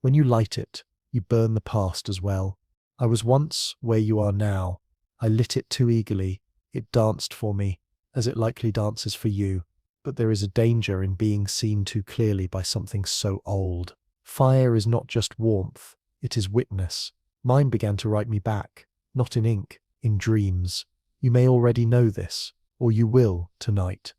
When you light it, you burn the past as well. I was once where you are now. I lit it too eagerly. It danced for me, as it likely dances for you. But there is a danger in being seen too clearly by something so old. Fire is not just warmth, it is witness. Mine began to write me back, not in ink, in dreams. You may already know this, or you will tonight.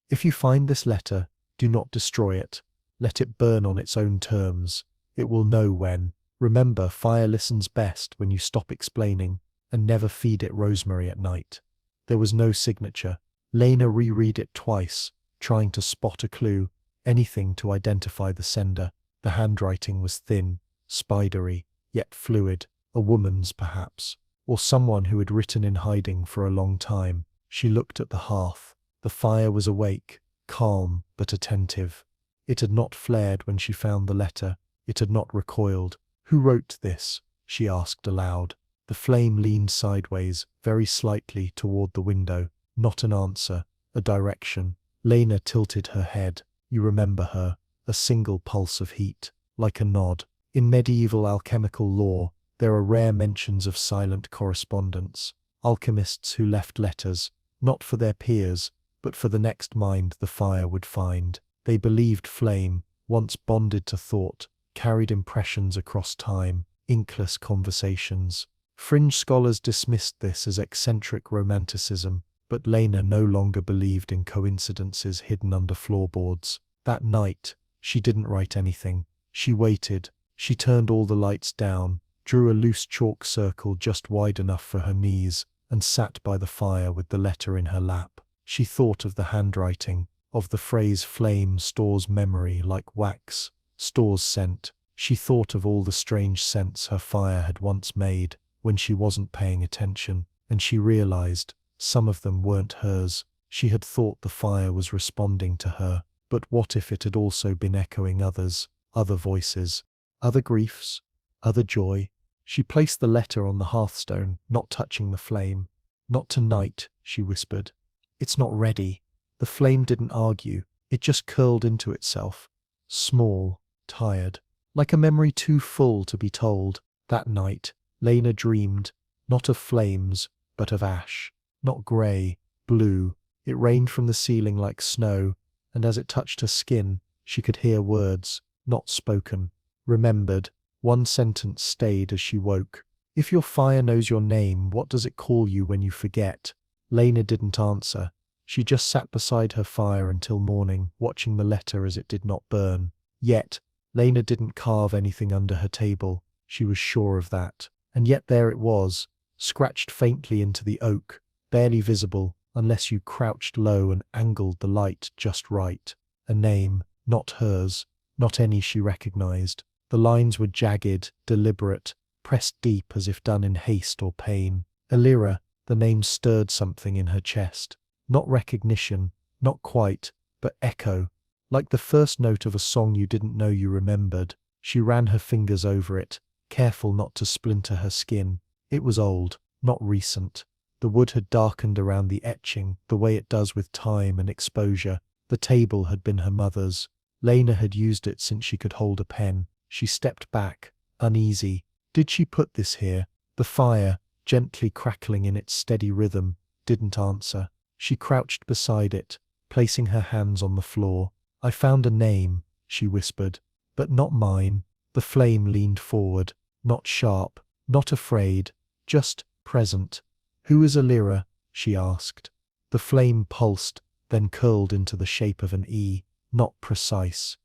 If you find this letter, do not destroy it. Let it burn on its own terms. It will know when. Remember, fire listens best when you stop explaining, and never feed it rosemary at night." There was no signature. Lena reread it twice, trying to spot a clue, anything to identify the sender. The handwriting was thin, spidery, yet fluid. A woman's, perhaps, or someone who had written in hiding for a long time. She looked at the hearth. The fire was awake, calm but attentive. It had not flared when she found the letter. It had not recoiled. "Who wrote this?" she asked aloud. The flame leaned sideways, very slightly, toward the window. Not an answer, a direction. Lena tilted her head. "You remember her." A single pulse of heat, like a nod. In medieval alchemical lore, there are rare mentions of silent correspondence. Alchemists who left letters, not for their peers, but for the next mind the fire would find. They believed flame, once bonded to thought, carried impressions across time, inkless conversations. Fringe scholars dismissed this as eccentric romanticism, but Lena no longer believed in coincidences hidden under floorboards. That night, she didn't write anything. She waited. She turned all the lights down, drew a loose chalk circle just wide enough for her knees, and sat by the fire with the letter in her lap. She thought of the handwriting, of the phrase "flame stores memory like wax, stores scent." She thought of all the strange scents her fire had once made when she wasn't paying attention, and she realized some of them weren't hers. She had thought the fire was responding to her, but what if it had also been echoing others, other voices, other griefs, other joy? She placed the letter on the hearthstone, not touching the flame. "Not tonight," she whispered. "It's not ready." The flame didn't argue. It just curled into itself, small, tired, like a memory too full to be told. That night, Lena dreamed, not of flames, but of ash. Not grey, blue. It rained from the ceiling like snow, and as it touched her skin, she could hear words, not spoken, remembered. One sentence stayed as she woke. "If your fire knows your name, what does it call you when you forget?" Lena didn't answer. She just sat beside her fire until morning, watching the letter as it did not burn. Yet, Lena didn't carve anything under her table. She was sure of that. And yet there it was, scratched faintly into the oak, barely visible unless you crouched low and angled the light just right. A name, not hers, not any she recognized. The lines were jagged, deliberate, pressed deep as if done in haste or pain. Elira, the name stirred something in her chest. Not recognition, not quite, but echo, like the first note of a song you didn't know you remembered. She ran her fingers over it, careful not to splinter her skin. It was old, not recent. The wood had darkened around the etching, the way it does with time and exposure. The table had been her mother's. Lena had used it since she could hold a pen. She stepped back, uneasy. Did she put this here? The fire, gently crackling in its steady rhythm, didn't answer. She crouched beside it, placing her hands on the floor. I found a name, she whispered, but not mine. The flame leaned forward, not sharp, not afraid, just present. Who is Alira? She asked. The flame pulsed, then curled into the shape of an E, not precise.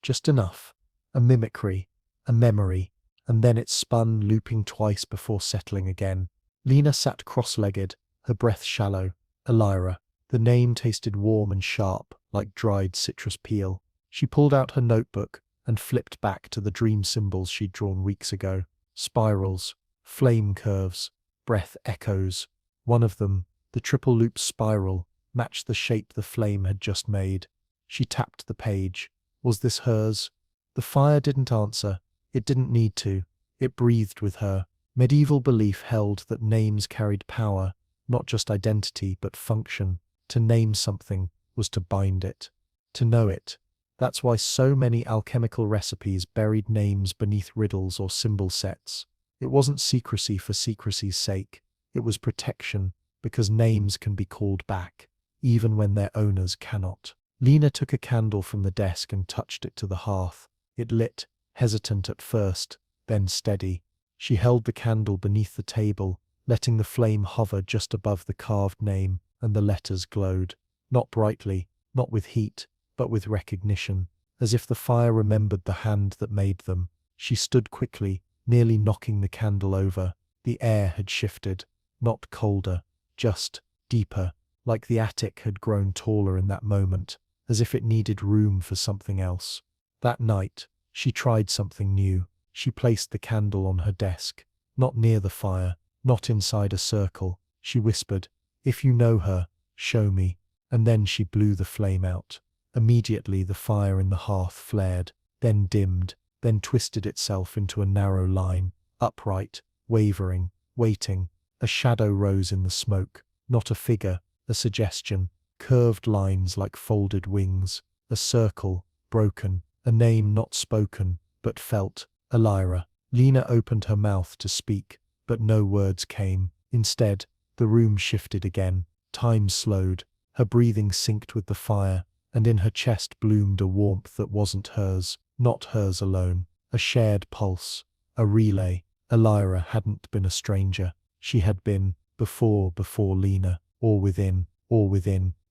Just enough. A mimicry, a memory, and then it spun, looping twice before settling again. Lena sat cross-legged, her breath shallow. Alira. The name tasted warm and sharp, like dried citrus peel. She pulled out her notebook and flipped back to the dream symbols she'd drawn weeks ago. Spirals, flame curves, breath echoes. One of them, the triple loop spiral, matched the shape the flame had just made. She tapped the page. Was this hers? The fire didn't answer. It didn't need to. It breathed with her. Medieval belief held that names carried power, not just identity but function. To name something was to bind it, to know it. That's why so many alchemical recipes buried names beneath riddles or symbol sets. It wasn't secrecy for secrecy's sake. It was protection, because names can be called back, even when their owners cannot. Lena took a candle from the desk and touched it to the hearth. It lit, hesitant at first, then steady. She held the candle beneath the table, letting the flame hover just above the carved name, and the letters glowed. Not brightly, not with heat, but with recognition, as if the fire remembered the hand that made them. She stood quickly, nearly knocking the candle over. The air had shifted, not colder, just deeper, like the attic had grown taller in that moment, as if it needed room for something else. That night, she tried something new. She placed the candle on her desk, not near the fire, not inside a circle. She whispered, "If you know her, show me." And then she blew the flame out. Immediately the fire in the hearth flared, then dimmed, then twisted itself into a narrow line, upright, wavering, waiting. A shadow rose in the smoke, not a figure, a suggestion, curved lines like folded wings, a circle, broken, a name not spoken, but felt. Alira. Lena opened her mouth to speak, but no words came. Instead, the room shifted again. Time slowed. Her breathing synced with the fire, and in her chest bloomed a warmth that wasn't hers, not hers alone. A shared pulse, a relay. Alira hadn't been a stranger. She had been, before Lena, or within,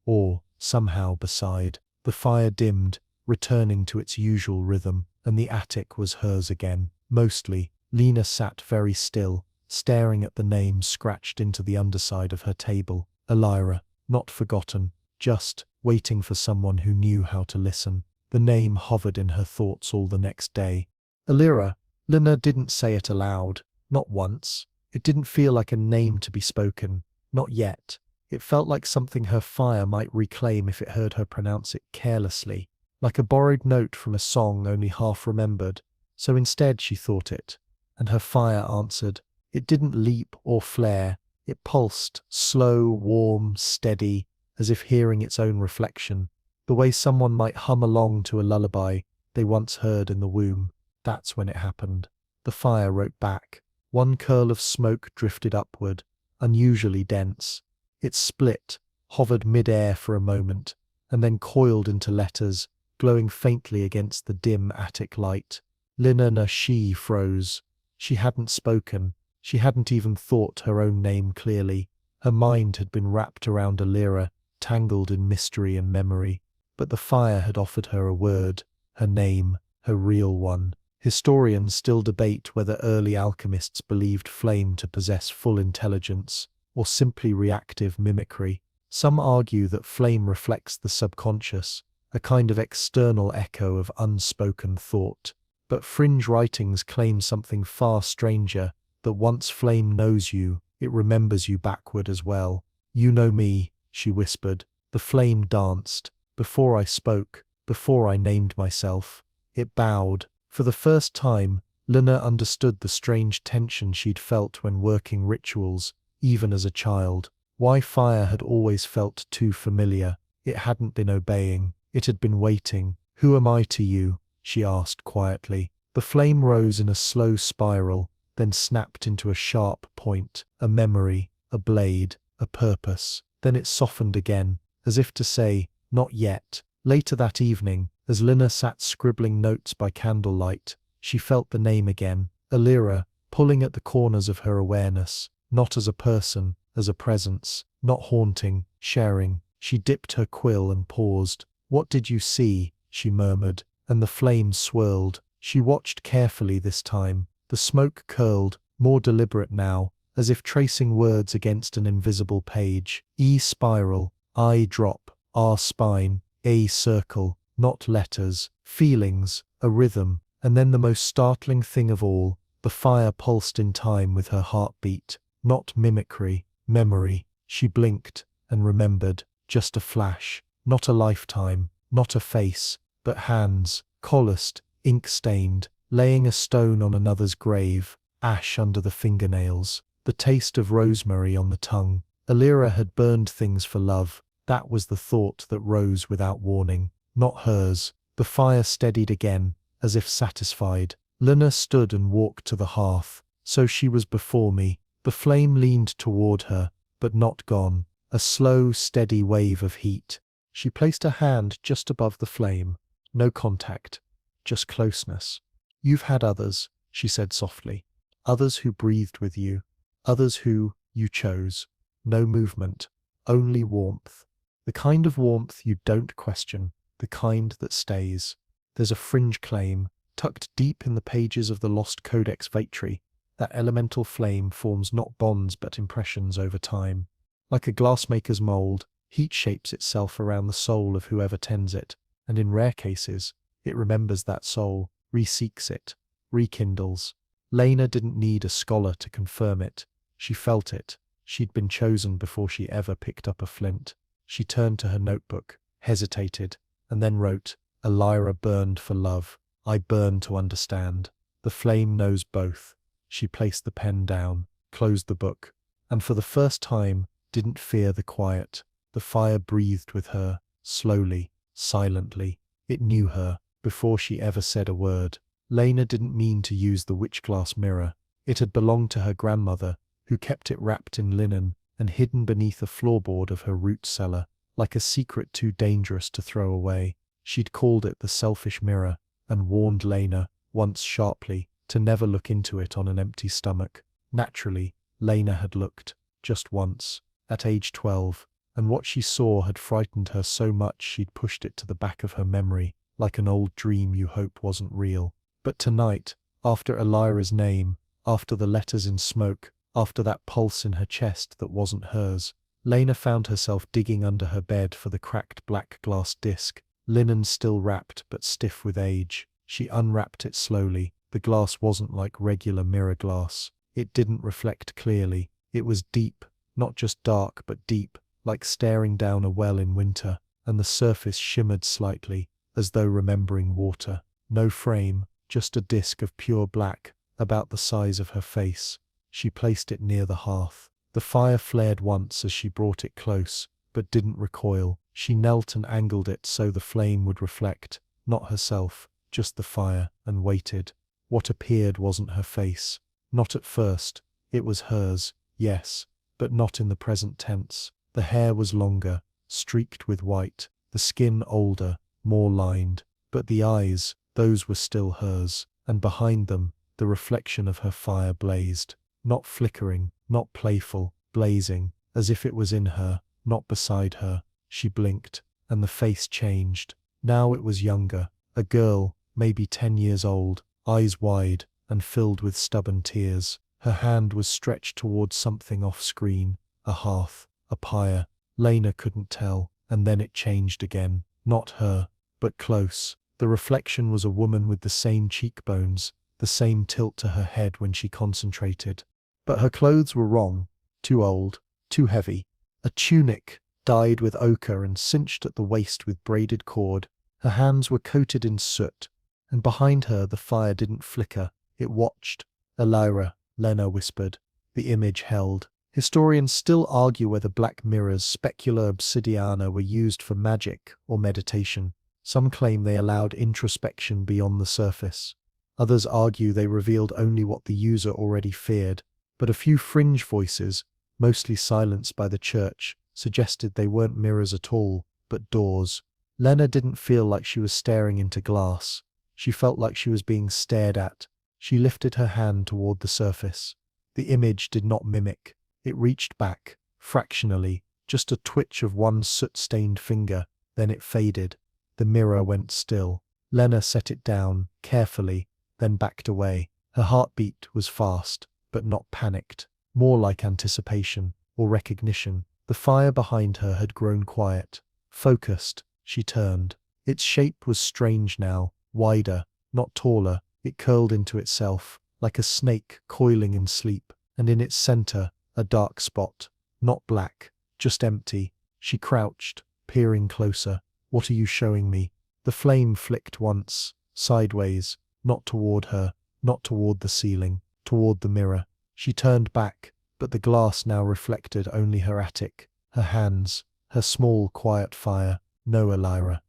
or, somehow beside. The fire dimmed, returning to its usual rhythm, and the attic was hers again. Mostly, Lena sat very still, staring at the name scratched into the underside of her table. Alira, not forgotten, just waiting for someone who knew how to listen. The name hovered in her thoughts all the next day. Alira. Lena didn't say it aloud, not once. It didn't feel like a name to be spoken, not yet. It felt like something her fire might reclaim if it heard her pronounce it carelessly, like a borrowed note from a song only half remembered. So instead she thought it, and her fire answered. It didn't leap or flare. It pulsed, slow, warm, steady, as if hearing its own reflection, the way someone might hum along to a lullaby they once heard in the womb. That's when it happened. The fire wrote back. One curl of smoke drifted upward, unusually dense. It split, hovered mid-air for a moment, and then coiled into letters, glowing faintly against the dim attic light. Lena she froze. She hadn't spoken. She hadn't even thought her own name clearly. Her mind had been wrapped around Alira, tangled in mystery and memory. But the fire had offered her a word, her name, her real one. Historians still debate whether early alchemists believed flame to possess full intelligence, or simply reactive mimicry. Some argue that flame reflects the subconscious, a kind of external echo of unspoken thought. But fringe writings claim something far stranger, that once flame knows you, it remembers you backward as well. "You know me," she whispered. The flame danced. "Before I spoke, before I named myself." It bowed. For the first time, Lena understood the strange tension she'd felt when working rituals, even as a child. Why fire had always felt too familiar. It hadn't been obeying. It had been waiting. "Who am I to you?" she asked quietly. The flame rose in a slow spiral, then snapped into a sharp point, a memory, a blade, a purpose. Then it softened again, as if to say, "Not yet." Later that evening, as Lena sat scribbling notes by candlelight, she felt the name again, Alira, pulling at the corners of her awareness, not as a person, as a presence, not haunting, sharing. She dipped her quill and paused. "What did you see?" she murmured, and the flames swirled. She watched carefully this time. The smoke curled, more deliberate now, as if tracing words against an invisible page. E spiral, I drop, R spine, A circle, not letters, feelings, a rhythm, and then the most startling thing of all, the fire pulsed in time with her heartbeat, not mimicry, memory. She blinked and remembered, just a flash, not a lifetime, not a face, but hands, calloused, ink-stained, laying a stone on another's grave, ash under the fingernails, the taste of rosemary on the tongue. Alira had burned things for love. That was the thought that rose without warning, not hers. The fire steadied again, as if satisfied. Lena stood and walked to the hearth. So she was before me. The flame leaned toward her, but not gone. A slow, steady wave of heat. She placed a hand just above the flame. No contact, just closeness. "You've had others," she said softly. "Others who breathed with you. Others who you chose. No movement, only warmth. The kind of warmth you don't question, the kind that stays. There's a fringe claim, tucked deep in the pages of the lost Codex Vatri. That elemental flame forms not bonds but impressions over time. Like a glassmaker's mold, heat shapes itself around the soul of whoever tends it, and in rare cases, it remembers that soul, reseeks it, rekindles. Lena didn't need a scholar to confirm it. She felt it. She'd been chosen before she ever picked up a flint. She turned to her notebook, hesitated, and then wrote, "Alira burned for love. I burn to understand. The flame knows both." She placed the pen down, closed the book, and for the first time, didn't fear the quiet. The fire breathed with her, slowly, silently. It knew her, before she ever said a word. Lena didn't mean to use the witch-glass mirror. It had belonged to her grandmother, who kept it wrapped in linen and hidden beneath a floorboard of her root cellar, like a secret too dangerous to throw away. She'd called it the selfish mirror, and warned Lena, once sharply, to never look into it on an empty stomach. Naturally, Lena had looked, just once, at age 12, and what she saw had frightened her so much she'd pushed it to the back of her memory, like an old dream you hope wasn't real. But tonight, after Alira's name, after the letters in smoke, after that pulse in her chest that wasn't hers, Lena found herself digging under her bed for the cracked black glass disc, linen still wrapped but stiff with age. She unwrapped it slowly. The glass wasn't like regular mirror glass. It didn't reflect clearly. It was deep, not just dark but deep, like staring down a well in winter, and the surface shimmered slightly, as though remembering water. No frame, just a disc of pure black, about the size of her face. She placed it near the hearth. The fire flared once as she brought it close, but didn't recoil. She knelt and angled it so the flame would reflect, not herself, just the fire, and waited. What appeared wasn't her face. Not at first. It was hers, yes, but not in the present tense. The hair was longer, streaked with white, the skin older, more lined, but the eyes, those were still hers, and behind them, the reflection of her fire blazed. Not flickering, not playful, blazing, as if it was in her, not beside her. She blinked, and the face changed. Now it was younger, a girl, maybe 10 years old, eyes wide, and filled with stubborn tears. Her hand was stretched towards something off-screen, a hearth, a pyre. Lena couldn't tell, and then it changed again. Not her, but close. The reflection was a woman with the same cheekbones, the same tilt to her head when she concentrated. But her clothes were wrong, too old, too heavy. A tunic, dyed with ochre and cinched at the waist with braided cord. Her hands were coated in soot, and behind her the fire didn't flicker, it watched. "Alira," Lena whispered. The image held. Historians still argue whether black mirrors, specula obsidiana, were used for magic or meditation. Some claim they allowed introspection beyond the surface. Others argue they revealed only what the user already feared, but a few fringe voices, mostly silenced by the church, suggested they weren't mirrors at all, but doors. Lena didn't feel like she was staring into glass. She felt like she was being stared at. She lifted her hand toward the surface. The image did not mimic. It reached back, fractionally, just a twitch of one soot-stained finger, then it faded. The mirror went still. Lena set it down, carefully, then backed away. Her heartbeat was fast, but not panicked, more like anticipation or recognition. The fire behind her had grown quiet. Focused, she turned. Its shape was strange now, wider, not taller. It curled into itself, like a snake coiling in sleep, and in its center, a dark spot. Not black, just empty. She crouched, peering closer. "What are you showing me?" The flame flicked once, sideways, not toward her, not toward the ceiling, toward the mirror. She turned back, but the glass now reflected only her attic, her hands, her small, quiet fire. No Elira.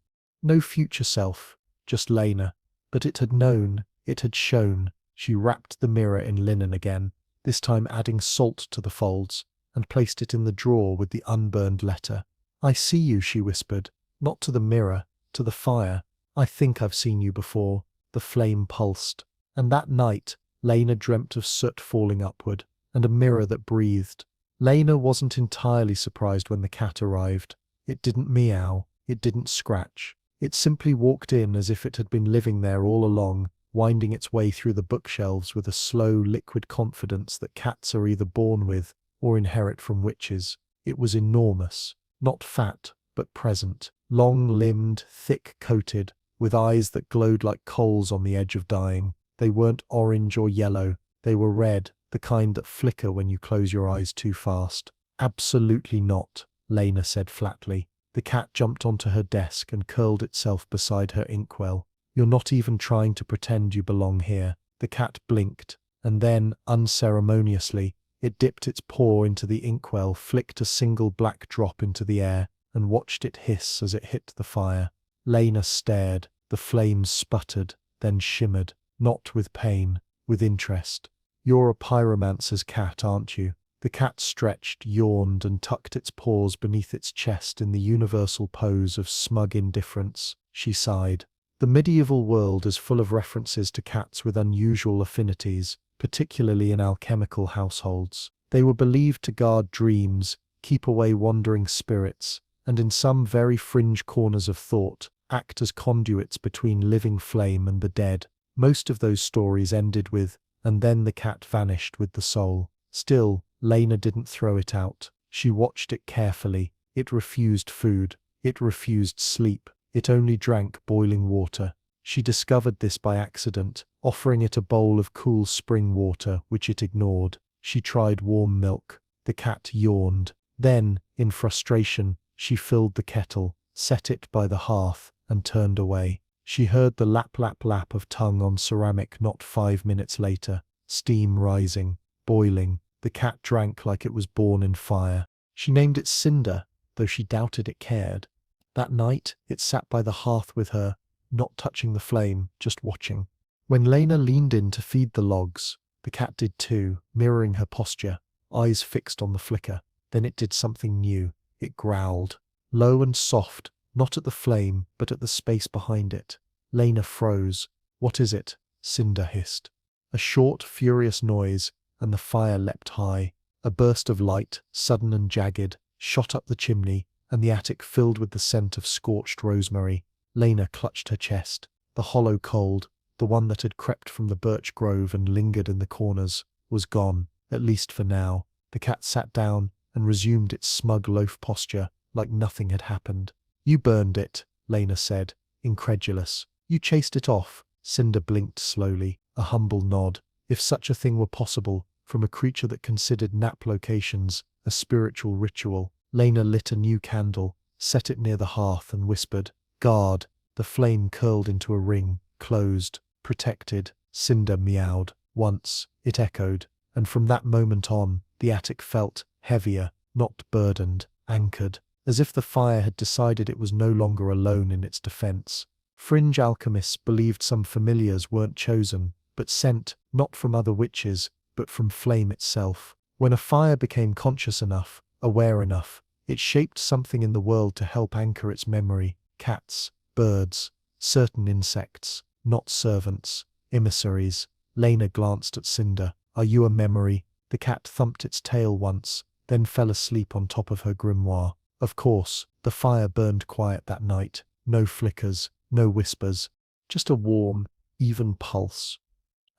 No future self, just Lena. But it had known, it had shown. She wrapped the mirror in linen again, this time adding salt to the folds, and placed it in the drawer with the unburned letter. "I see you," she whispered, not to the mirror, to the fire. "I think I've seen you before." The flame pulsed. And that night, Lena dreamt of soot falling upward, and a mirror that breathed. Lena wasn't entirely surprised when the cat arrived. It didn't meow, it didn't scratch. It simply walked in as if it had been living there all along, winding its way through the bookshelves with a slow, liquid confidence that cats are either born with or inherit from witches. It was enormous, not fat, but present, long-limbed, thick-coated, with eyes that glowed like coals on the edge of dying. They weren't orange or yellow, they were red, the kind that flicker when you close your eyes too fast. "Absolutely not," Lena said flatly. The cat jumped onto her desk and curled itself beside her inkwell. "You're not even trying to pretend you belong here." The cat blinked, and then, unceremoniously, it dipped its paw into the inkwell, flicked a single black drop into the air, and watched it hiss as it hit the fire. Lena stared. The flames sputtered, then shimmered, not with pain, with interest. "You're a pyromancer's cat, aren't you?" The cat stretched, yawned, and tucked its paws beneath its chest in the universal pose of smug indifference. She sighed. The medieval world is full of references to cats with unusual affinities, particularly in alchemical households. They were believed to guard dreams, keep away wandering spirits, and in some very fringe corners of thought, act as conduits between living flame and the dead. Most of those stories ended with, "and then the cat vanished with the soul." Still, Lena didn't throw it out. She watched it carefully. It refused food. It refused sleep. It only drank boiling water. She discovered this by accident, offering it a bowl of cool spring water, which it ignored. She tried warm milk. The cat yawned. Then, in frustration, she filled the kettle, set it by the hearth, and turned away. She heard the lap-lap-lap of tongue on ceramic not 5 minutes later, steam rising, boiling. The cat drank like it was born in fire. She named it Cinder, though she doubted it cared. That night, it sat by the hearth with her, not touching the flame, just watching. When Lena leaned in to feed the logs, the cat did too, mirroring her posture, eyes fixed on the flicker. Then it did something new. It growled. Low and soft, not at the flame, but at the space behind it. Lena froze. "What is it?" Cinder hissed. A short, furious noise, and the fire leapt high. A burst of light, sudden and jagged, shot up the chimney, and the attic filled with the scent of scorched rosemary. Lena clutched her chest. The hollow cold, the one that had crept from the birch grove and lingered in the corners, was gone, at least for now. The cat sat down and resumed its smug loaf posture, like nothing had happened. "You burned it," Lena said, incredulous. "You chased it off." Cinder blinked slowly, a humble nod. If such a thing were possible, from a creature that considered nap locations a spiritual ritual. Lena lit a new candle, set it near the hearth, and whispered, "Guard." The flame curled into a ring, closed, protected. Cinder meowed. Once, it echoed, and from that moment on, the attic felt heavier, not burdened, anchored. as if the fire had decided it was no longer alone in its defense. Fringe alchemists believed some familiars weren't chosen, but sent, not from other witches, but from flame itself. When a fire became conscious enough, aware enough, it shaped something in the world to help anchor its memory: cats, birds, certain insects, not servants, emissaries. Lena glanced at Cinder. "Are you a memory?" The cat thumped its tail once, then fell asleep on top of her grimoire. Of course, the fire burned quiet that night. No flickers, no whispers, just a warm, even pulse.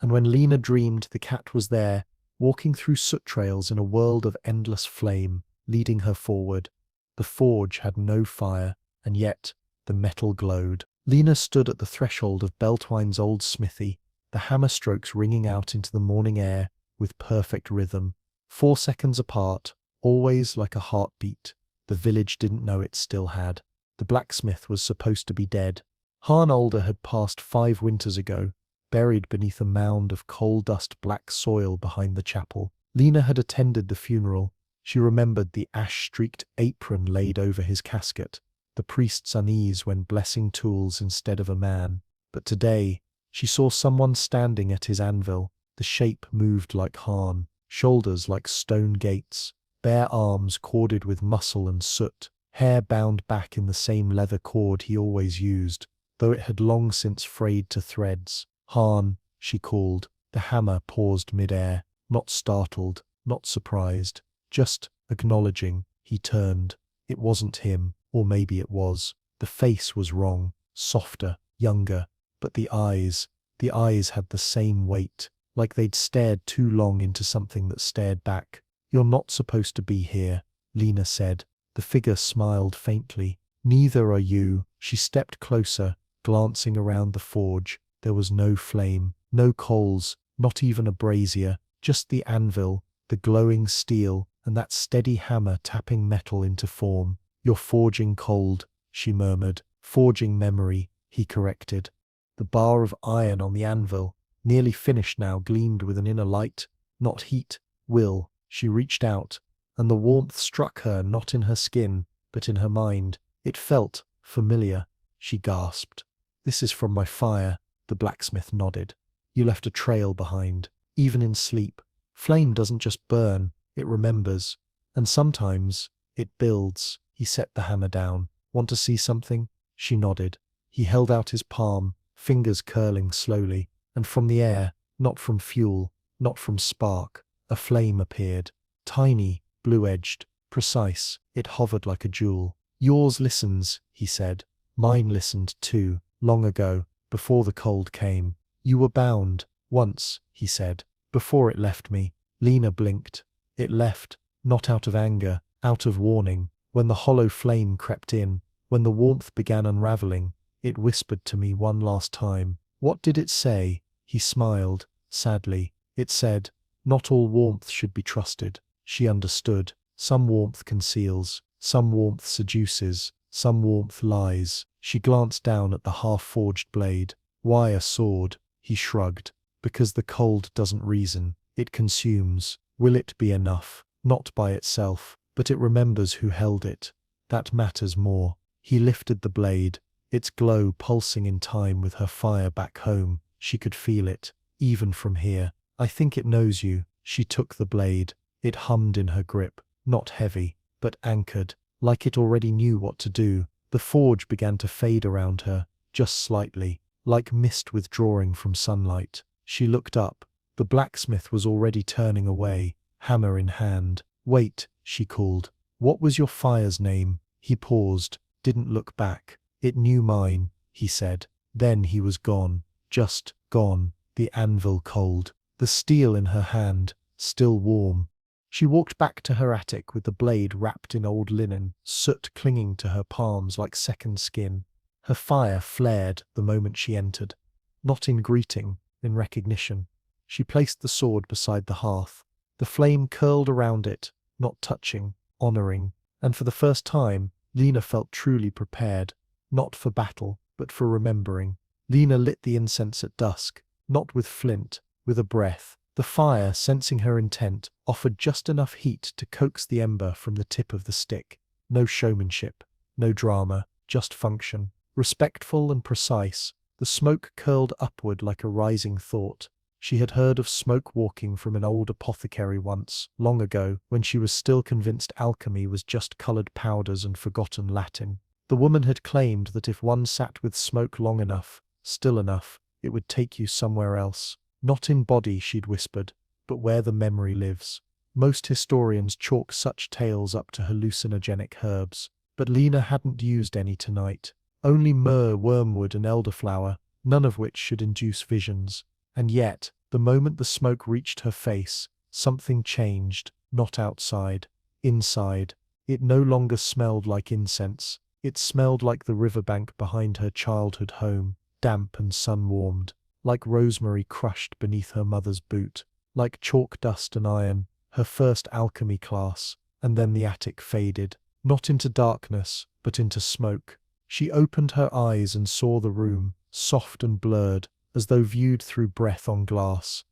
And when Lena dreamed, the cat was there, walking through soot trails in a world of endless flame, leading her forward. The forge had no fire, and yet the metal glowed. Lena stood at the threshold of Beltwine's old smithy, the hammer strokes ringing out into the morning air with perfect rhythm. 4 seconds apart, always like a heartbeat. The village didn't know it still had. The blacksmith was supposed to be dead. Han Older had passed 5 winters ago, buried beneath a mound of coal-dust black soil behind the chapel. Lena had attended the funeral. She remembered the ash-streaked apron laid over his casket, the priest's unease when blessing tools instead of a man. But today, she saw someone standing at his anvil. The shape moved like Han, shoulders like stone gates, bare arms corded with muscle and soot, hair bound back in the same leather cord he always used, though it had long since frayed to threads. "Han," she called. The hammer paused mid-air, not startled, not surprised, just acknowledging. He turned. It wasn't him, or maybe it was. The face was wrong, softer, younger, but the eyes had the same weight, like they'd stared too long into something that stared back. "You're not supposed to be here," Lena said. The figure smiled faintly. "Neither are you." She stepped closer, glancing around the forge. There was no flame, no coals, not even a brazier, just the anvil, the glowing steel, and that steady hammer tapping metal into form. "You're forging cold," she murmured. "Forging memory," he corrected. The bar of iron on the anvil, nearly finished now, gleamed with an inner light, not heat, will. She reached out, and the warmth struck her not in her skin, but in her mind. It felt familiar. She gasped. "This is from my fire." The blacksmith nodded. "You left a trail behind, even in sleep. Flame doesn't just burn, it remembers. And sometimes it builds." He set the hammer down. "Want to see something?" She nodded. He held out his palm, fingers curling slowly, and from the air, not from fuel, not from spark, a flame appeared. Tiny, blue-edged, precise. It hovered like a jewel. "Yours listens," he said. "Mine listened too, long ago, before the cold came." "You were bound, once," he said, "before it left me." Lena blinked. It left, not out of anger, out of warning. When the hollow flame crept in, when the warmth began unraveling, it whispered to me one last time. "What did it say?" He smiled, sadly. "It said, not all warmth should be trusted." She understood. Some warmth conceals, some warmth seduces, some warmth lies. She glanced down at the half-forged blade. "Why a sword?" He shrugged. "Because the cold doesn't reason. It consumes. Will it be enough? Not by itself, but it remembers who held it. That matters more." He lifted the blade, its glow pulsing in time with her fire back home. She could feel it, even from here. "I think it knows you." She took the blade. It hummed in her grip, not heavy, but anchored, like it already knew what to do. The forge began to fade around her, just slightly, like mist withdrawing from sunlight. She looked up. The blacksmith was already turning away, hammer in hand. "Wait," she called. "What was your fire's name?" He paused, didn't look back. "It knew mine," he said. Then he was gone, just gone, the anvil cold, the steel in her hand, still warm. She walked back to her attic with the blade wrapped in old linen, soot clinging to her palms like second skin. Her fire flared the moment she entered. Not in greeting, in recognition. She placed the sword beside the hearth. The flame curled around it, not touching, honoring. And for the first time, Lena felt truly prepared. Not for battle, but for remembering. Lena lit the incense at dusk, not with flint, with a breath. The fire, sensing her intent, offered just enough heat to coax the ember from the tip of the stick. No showmanship, no drama, just function. Respectful and precise, the smoke curled upward like a rising thought. She had heard of smoke walking from an old apothecary once, long ago, when she was still convinced alchemy was just coloured powders and forgotten Latin. The woman had claimed that if one sat with smoke long enough, still enough, it would take you somewhere else. Not in body, she'd whispered, but where the memory lives. Most historians chalk such tales up to hallucinogenic herbs, but Lena hadn't used any tonight. Only myrrh, wormwood, and elderflower, none of which should induce visions. And yet, the moment the smoke reached her face, something changed, not outside, inside. It no longer smelled like incense. It smelled like the riverbank behind her childhood home, damp and sun-warmed, like rosemary crushed beneath her mother's boot, like chalk dust and iron, her first alchemy class. And then the attic faded, not into darkness, but into smoke. She opened her eyes and saw the room, soft and blurred, as though viewed through breath on glass.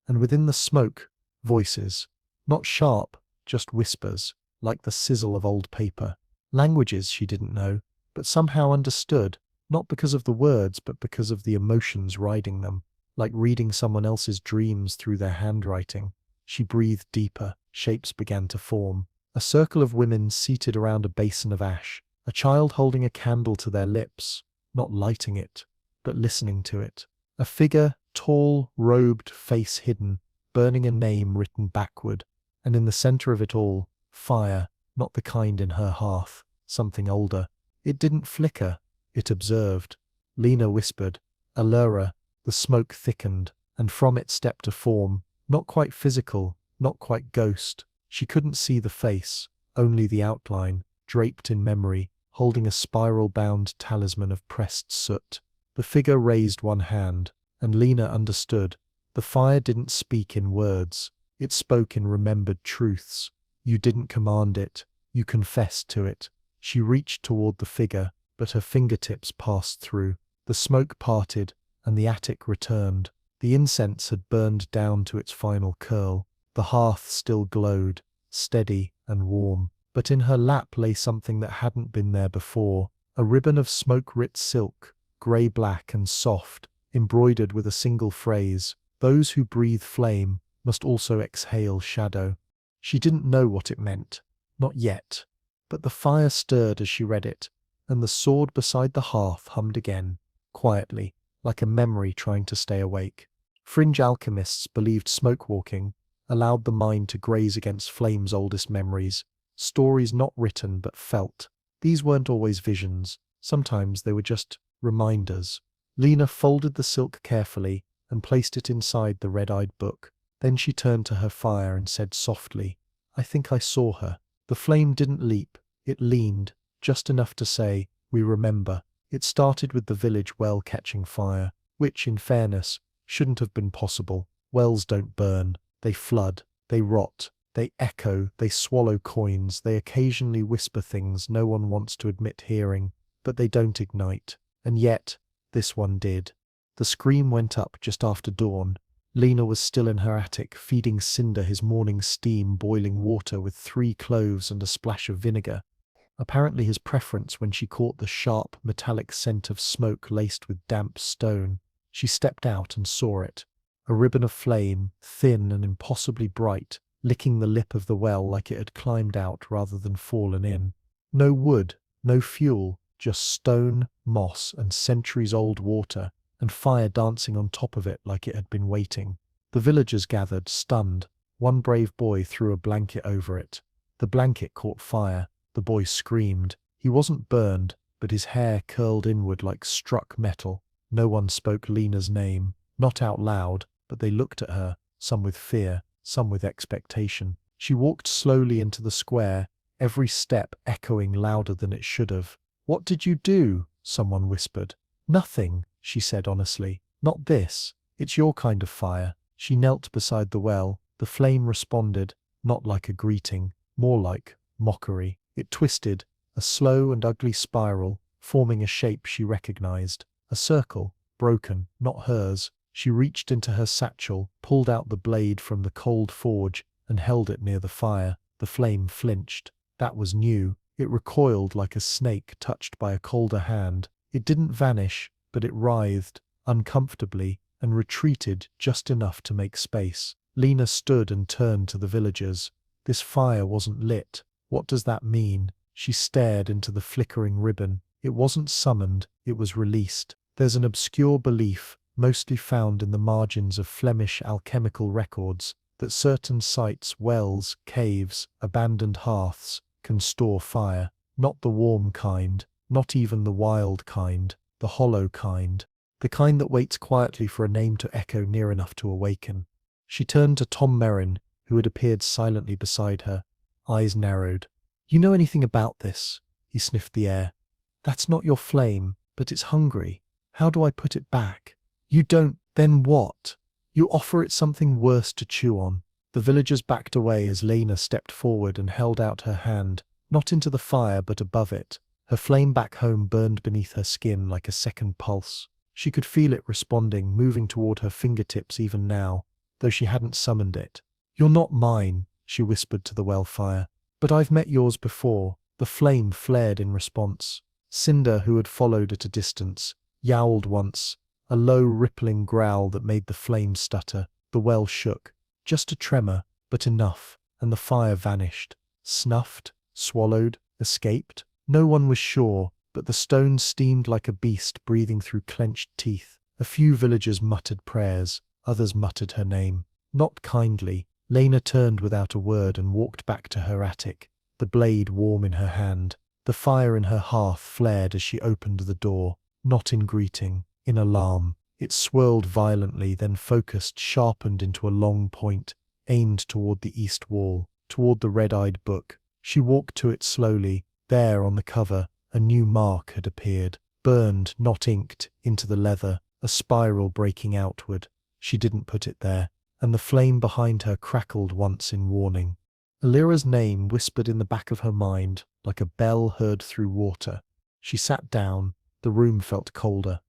And within the smoke, voices. Not sharp, just whispers, like the sizzle of old paper. Languages she didn't know, but somehow understood, not because of the words, but because of the emotions riding them, like reading someone else's dreams through their handwriting. She breathed deeper, shapes began to form. A circle of women seated around a basin of ash, a child holding a candle to their lips, not lighting it, but listening to it. A figure, tall, robed, face hidden, burning a name written backward, and in the center of it all, fire, not the kind in her hearth, something older. It didn't flicker, it observed. Lena whispered, Allura. The smoke thickened, and from it stepped a form, not quite physical, not quite ghost. She couldn't see the face, only the outline, draped in memory, holding a spiral-bound talisman of pressed soot. The figure raised one hand, and Lena understood. The fire didn't speak in words. It spoke in remembered truths. You didn't command it. You confessed to it. She reached toward the figure, but her fingertips passed through. The smoke parted, and the attic returned. The incense had burned down to its final curl. The hearth still glowed, steady and warm. But in her lap lay something that hadn't been there before. A ribbon of smoke-writ silk, grey-black and soft, embroidered with a single phrase, "Those who breathe flame must also exhale shadow." She didn't know what it meant. Not yet. But the fire stirred as she read it, and the sword beside the hearth hummed again, quietly, like a memory trying to stay awake. Fringe alchemists believed smoke-walking allowed the mind to graze against flame's oldest memories, stories not written but felt. These weren't always visions. Sometimes they were just reminders. Lena folded the silk carefully and placed it inside the red-eyed book. Then she turned to her fire and said softly, "I think I saw her." The flame didn't leap. It leaned, just enough to say, "We remember." It started with the village well catching fire, which, in fairness, shouldn't have been possible. Wells don't burn. They flood. They rot. They echo. They swallow coins. They occasionally whisper things no one wants to admit hearing, but they don't ignite. And yet, this one did. The scream went up just after dawn. Lena was still in her attic, feeding Cinder his morning steam boiling water with 3 cloves and a splash of vinegar. Apparently his preference when she caught the sharp, metallic scent of smoke laced with damp stone. She stepped out and saw it. A ribbon of flame, thin and impossibly bright, licking the lip of the well like it had climbed out rather than fallen in. No wood, no fuel, just stone, moss, and centuries-old water, and fire dancing on top of it like it had been waiting. The villagers gathered, stunned. One brave boy threw a blanket over it. The blanket caught fire. The boy screamed. He wasn't burned, but his hair curled inward like struck metal. No one spoke Lena's name, not out loud, but they looked at her, some with fear, some with expectation. She walked slowly into the square, every step echoing louder than it should have. "What did you do?" someone whispered. "Nothing," she said honestly. "Not this. It's your kind of fire." She knelt beside the well. The flame responded, not like a greeting, more like mockery. It twisted, a slow and ugly spiral, forming a shape she recognized. A circle, broken, not hers. She reached into her satchel, pulled out the blade from the cold forge, and held it near the fire. The flame flinched. That was new. It recoiled like a snake touched by a colder hand. It didn't vanish, but it writhed, uncomfortably, and retreated just enough to make space. Lena stood and turned to the villagers. This fire wasn't lit. What does that mean? She stared into the flickering ribbon. It wasn't summoned, it was released. There's an obscure belief, mostly found in the margins of Flemish alchemical records, that certain sites, wells, caves, abandoned hearths, can store fire. Not the warm kind, not even the wild kind, the hollow kind. The kind that waits quietly for a name to echo near enough to awaken. She turned to Tom Merrin, who had appeared silently beside her, eyes narrowed. "You know anything about this?" He sniffed the air. "That's not your flame, but it's hungry. How do I put it back?" "You don't, then what?" "You offer it something worse to chew on." The villagers backed away as Lena stepped forward and held out her hand, not into the fire but above it. Her flame back home burned beneath her skin like a second pulse. She could feel it responding, moving toward her fingertips even now, though she hadn't summoned it. "You're not mine," she whispered to the well fire. "But I've met yours before." The flame flared in response. Cinder, who had followed at a distance, yowled once, a low rippling growl that made the flame stutter. The well shook. Just a tremor, but enough, and the fire vanished. Snuffed, swallowed, escaped? No one was sure, but the stone steamed like a beast breathing through clenched teeth. A few villagers muttered prayers, others muttered her name. Not kindly. Lena turned without a word and walked back to her attic, the blade warm in her hand. The fire in her hearth flared as she opened the door, not in greeting, in alarm. It swirled violently, then focused, sharpened into a long point, aimed toward the east wall, toward the red-eyed book. She walked to it slowly. There, on the cover, a new mark had appeared, burned, not inked, into the leather, a spiral breaking outward. She didn't put it there, and the flame behind her crackled once in warning. Alira's name whispered in the back of her mind, like a bell heard through water. She sat down. The room felt colder.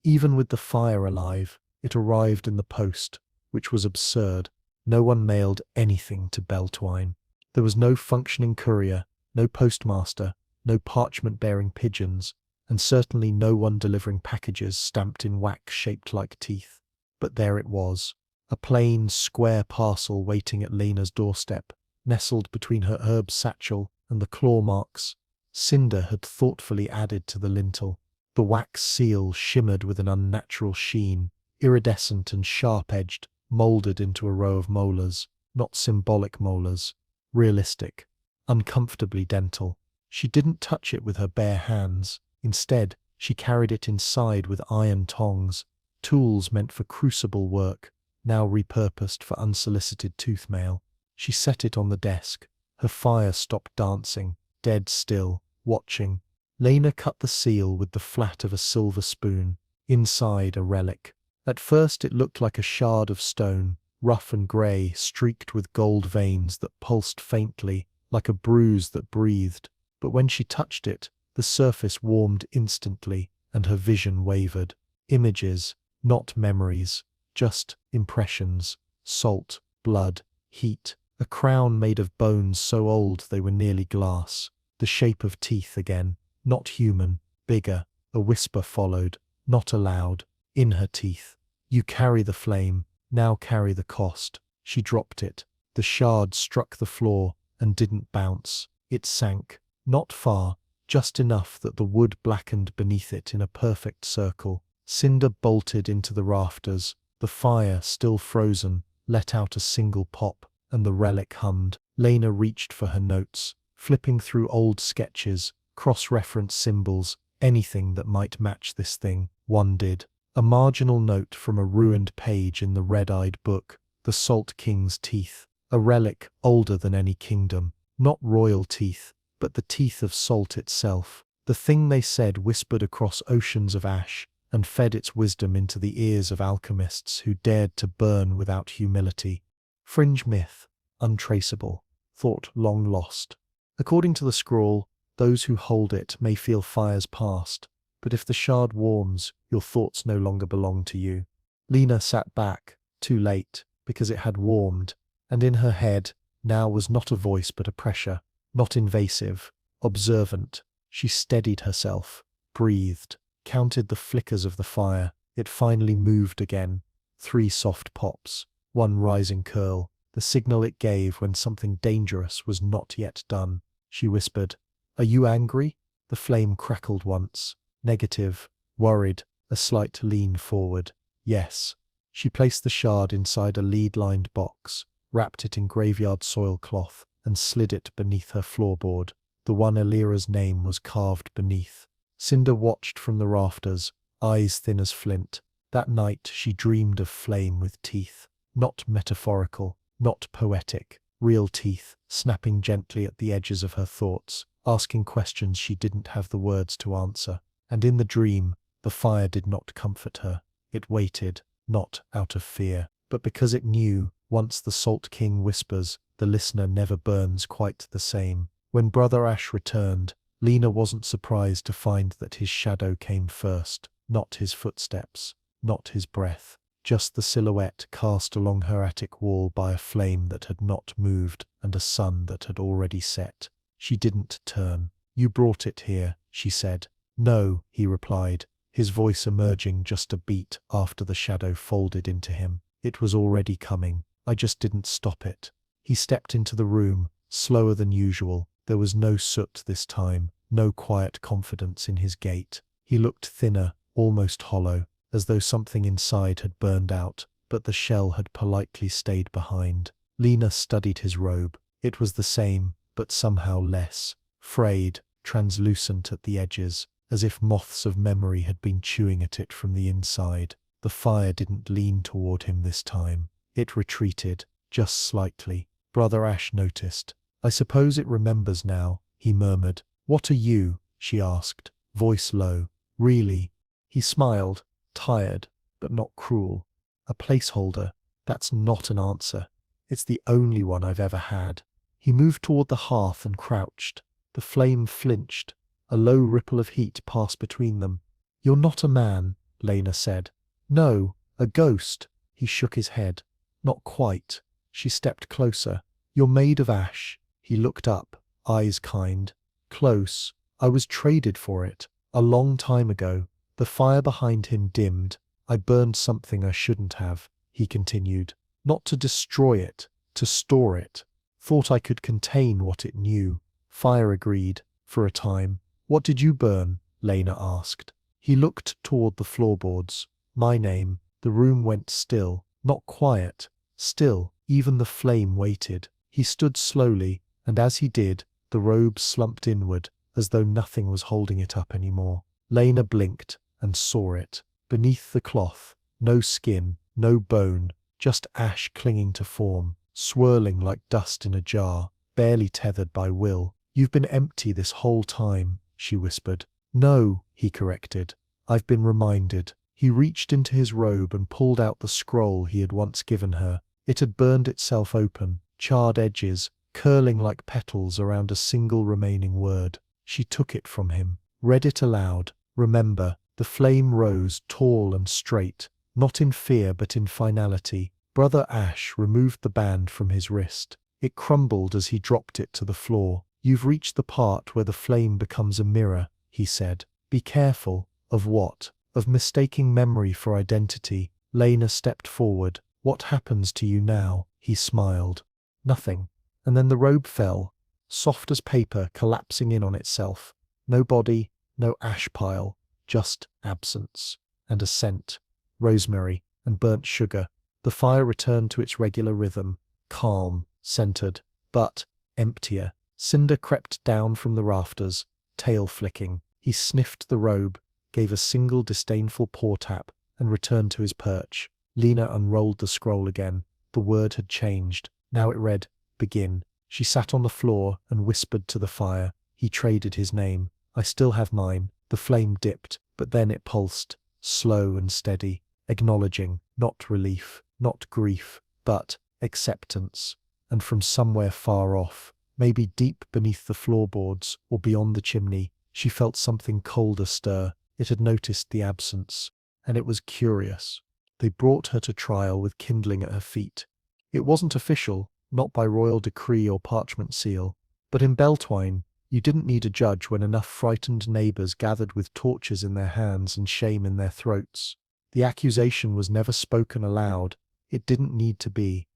Even with the fire alive, it arrived in the post, which was absurd. No one mailed anything to Beltwine. There was no functioning courier, no postmaster, no parchment-bearing pigeons, and certainly no one delivering packages stamped in wax shaped like teeth. But there it was, a plain, square parcel waiting at Lena's doorstep, nestled between her herb satchel and the claw marks Cinder had thoughtfully added to the lintel. The wax seal shimmered with an unnatural sheen, iridescent and sharp-edged, molded into a row of molars, not symbolic molars, realistic, uncomfortably dental. She didn't touch it with her bare hands. Instead, she carried it inside with iron tongs, tools meant for crucible work, now repurposed for unsolicited tooth mail. She set it on the desk. Her fire stopped dancing, dead still, watching. Lena cut the seal with the flat of a silver spoon. Inside, a relic. At first it looked like a shard of stone, rough and grey, streaked with gold veins that pulsed faintly, like a bruise that breathed. But when she touched it, the surface warmed instantly, and her vision wavered. Images, not memories, just impressions. Salt, blood, heat. A crown made of bones so old they were nearly glass. The shape of teeth again. Not human, bigger. A whisper followed, not aloud, in her teeth. "You carry the flame, now carry the cost." She dropped it. The shard struck the floor and didn't bounce. It sank, not far, just enough that the wood blackened beneath it in a perfect circle. Cinder bolted into the rafters. The fire, still frozen, let out a single pop, and the relic hummed. Lena reached for her notes, flipping through old sketches, cross-reference symbols, anything that might match this thing. One did. A marginal note from a ruined page in the red-eyed book, the Salt King's teeth, a relic older than any kingdom. Not royal teeth, but the teeth of salt itself. The thing they said whispered across oceans of ash, and fed its wisdom into the ears of alchemists who dared to burn without humility. Fringe myth, untraceable, thought long lost. According to the scroll, those who hold it may feel fire's past, but if the shard warms, your thoughts no longer belong to you. Lena sat back, too late, because it had warmed, and in her head now was not a voice but a pressure, not invasive, observant. She steadied herself, breathed, counted the flickers of the fire. It finally moved again. 3 soft pops, 1 rising curl, the signal it gave when something dangerous was not yet done. She whispered, "Are you angry?" The flame crackled once. Negative, worried, a slight lean forward. Yes. She placed the shard inside a lead-lined box, wrapped it in graveyard soil cloth, and slid it beneath her floorboard. The one Elira's name was carved beneath. Cinder watched from the rafters, eyes thin as flint. That night she dreamed of flame with teeth. Not metaphorical, not poetic. Real teeth, snapping gently at the edges of her thoughts, asking questions she didn't have the words to answer. And in the dream, the fire did not comfort her. It waited, not out of fear, but because it knew, once the Salt King whispers, the listener never burns quite the same. When Brother Ash returned, Lena wasn't surprised to find that his shadow came first. Not his footsteps, not his breath, just the silhouette cast along her attic wall by a flame that had not moved and a sun that had already set. She didn't turn. "You brought it here," she said. "No," he replied, his voice emerging just a beat after the shadow folded into him. "It was already coming. I just didn't stop it." He stepped into the room, slower than usual. There was no soot this time, no quiet confidence in his gait. He looked thinner, almost hollow, as though something inside had burned out, but the shell had politely stayed behind. Lena studied his robe. It was the same, but somehow less. Frayed, translucent at the edges, as if moths of memory had been chewing at it from the inside. The fire didn't lean toward him this time. It retreated, just slightly. Brother Ash noticed. "I suppose it remembers now," he murmured. "What are you?" she asked, voice low. "Really?" He smiled, tired, but not cruel. "A placeholder. That's not an answer. It's the only one I've ever had." He moved toward the hearth and crouched. The flame flinched. A low ripple of heat passed between them. "You're not a man," Lena said. "No, a ghost." He shook his head. "Not quite." She stepped closer. "You're made of ash." He looked up, eyes kind. "Close. I was traded for it. A long time ago." The fire behind him dimmed. "I burned something I shouldn't have," he continued. "Not to destroy it, to store it. Thought I could contain what it knew." Fire agreed, for a time. "What did you burn?" Lena asked. He looked toward the floorboards. "My name." The room went still. Not quiet. Still. Even the flame waited. He stood slowly, and as he did, the robe slumped inward, as though nothing was holding it up anymore. Lena blinked, and saw it. Beneath the cloth, no skin, no bone, just ash clinging to form, swirling like dust in a jar, barely tethered by will. "You've been empty this whole time," she whispered. "No," he corrected. "I've been reminded." He reached into his robe and pulled out the scroll he had once given her. It had burned itself open, charred edges, curling like petals around a single remaining word. She took it from him, read it aloud. "Remember." The flame rose tall and straight, not in fear but in finality. Brother Ash removed the band from his wrist. It crumbled as he dropped it to the floor. "You've reached the part where the flame becomes a mirror," he said. "Be careful." "Of what?" "Of mistaking memory for identity." Lena stepped forward. "What happens to you now?" He smiled. "Nothing." And then the robe fell, soft as paper collapsing in on itself. No body, no ash pile, just absence. And a scent. Rosemary and burnt sugar. The fire returned to its regular rhythm, calm, centered, but emptier. Cinder crept down from the rafters, tail flicking. He sniffed the robe, gave a single disdainful paw tap, and returned to his perch. Lena unrolled the scroll again. The word had changed. Now it read, "Begin." She sat on the floor and whispered to the fire. He traded his name. "I still have mine." The flame dipped, but then it pulsed, slow and steady, acknowledging, not relief, not grief, but acceptance. And from somewhere far off, maybe deep beneath the floorboards or beyond the chimney, she felt something colder stir. It had noticed the absence, and it was curious. They brought her to trial with kindling at her feet. It wasn't official, not by royal decree or parchment seal, but in Beltwine, You didn't need a judge when enough frightened neighbors gathered with torches in their hands and shame in their throats. The accusation was never spoken aloud. It didn't need to be.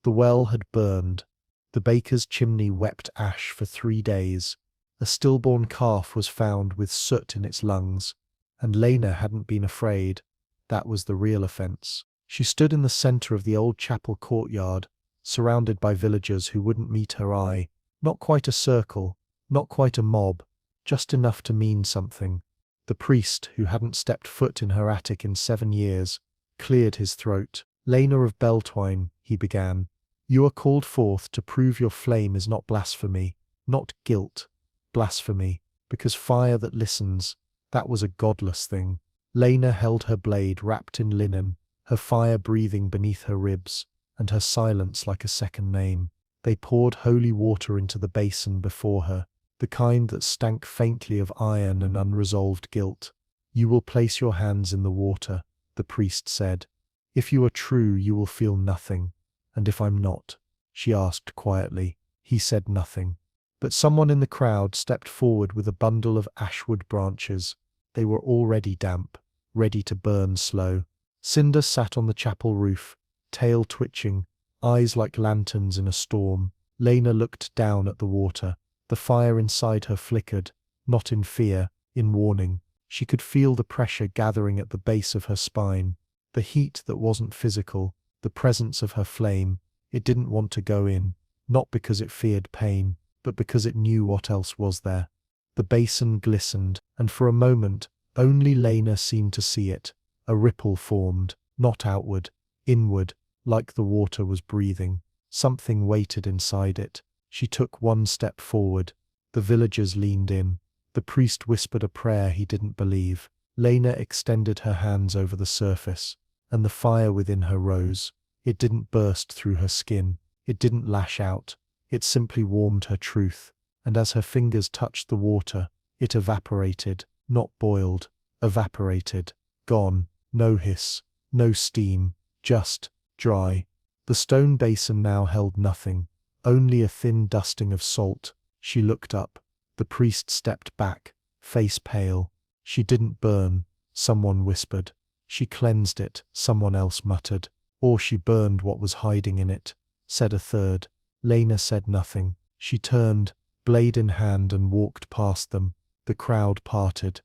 The well had burned. The baker's chimney wept ash for 3 days. A stillborn calf was found with soot in its lungs. And Lena hadn't been afraid. That was the real offense. She stood in the center of the old chapel courtyard, surrounded by villagers who wouldn't meet her eye. Not quite a circle, not quite a mob, just enough to mean something. The priest, who hadn't stepped foot in her attic in 7 years, cleared his throat. "Lena of Beltwine," he began, "you are called forth to prove your flame is not blasphemy, not guilt, blasphemy, because fire that listens, that was a godless thing." Lena held her blade wrapped in linen, her fire breathing beneath her ribs, and her silence like a second name. They poured holy water into the basin before her, the kind that stank faintly of iron and unresolved guilt. "You will place your hands in the water," the priest said. "If you are true, you will feel nothing. And if I'm not?" she asked quietly. He said nothing. But someone in the crowd stepped forward with a bundle of ashwood branches. They were already damp, ready to burn slow. Cinder sat on the chapel roof, tail twitching, eyes like lanterns in a storm. Lena looked down at the water. The fire inside her flickered, not in fear, in warning. She could feel the pressure gathering at the base of her spine. The heat that wasn't physical, the presence of her flame. It didn't want to go in, not because it feared pain, but because it knew what else was there. The basin glistened, and for a moment, only Lena seemed to see it. A ripple formed, not outward, inward, like the water was breathing. Something waited inside it. She took one step forward. The villagers leaned in. The priest whispered a prayer he didn't believe. Lena extended her hands over the surface, and the fire within her rose. It didn't burst through her skin. It didn't lash out. It simply warmed her truth. And as her fingers touched the water, it evaporated, not boiled, evaporated, gone, no hiss, no steam, just dry. The stone basin now held nothing, only a thin dusting of salt. She looked up. The priest stepped back, face pale. "She didn't burn," someone whispered. "She cleansed it," someone else muttered. "Or she burned what was hiding in it," said a third. Lena said nothing. She turned, blade in hand, and walked past them. The crowd parted.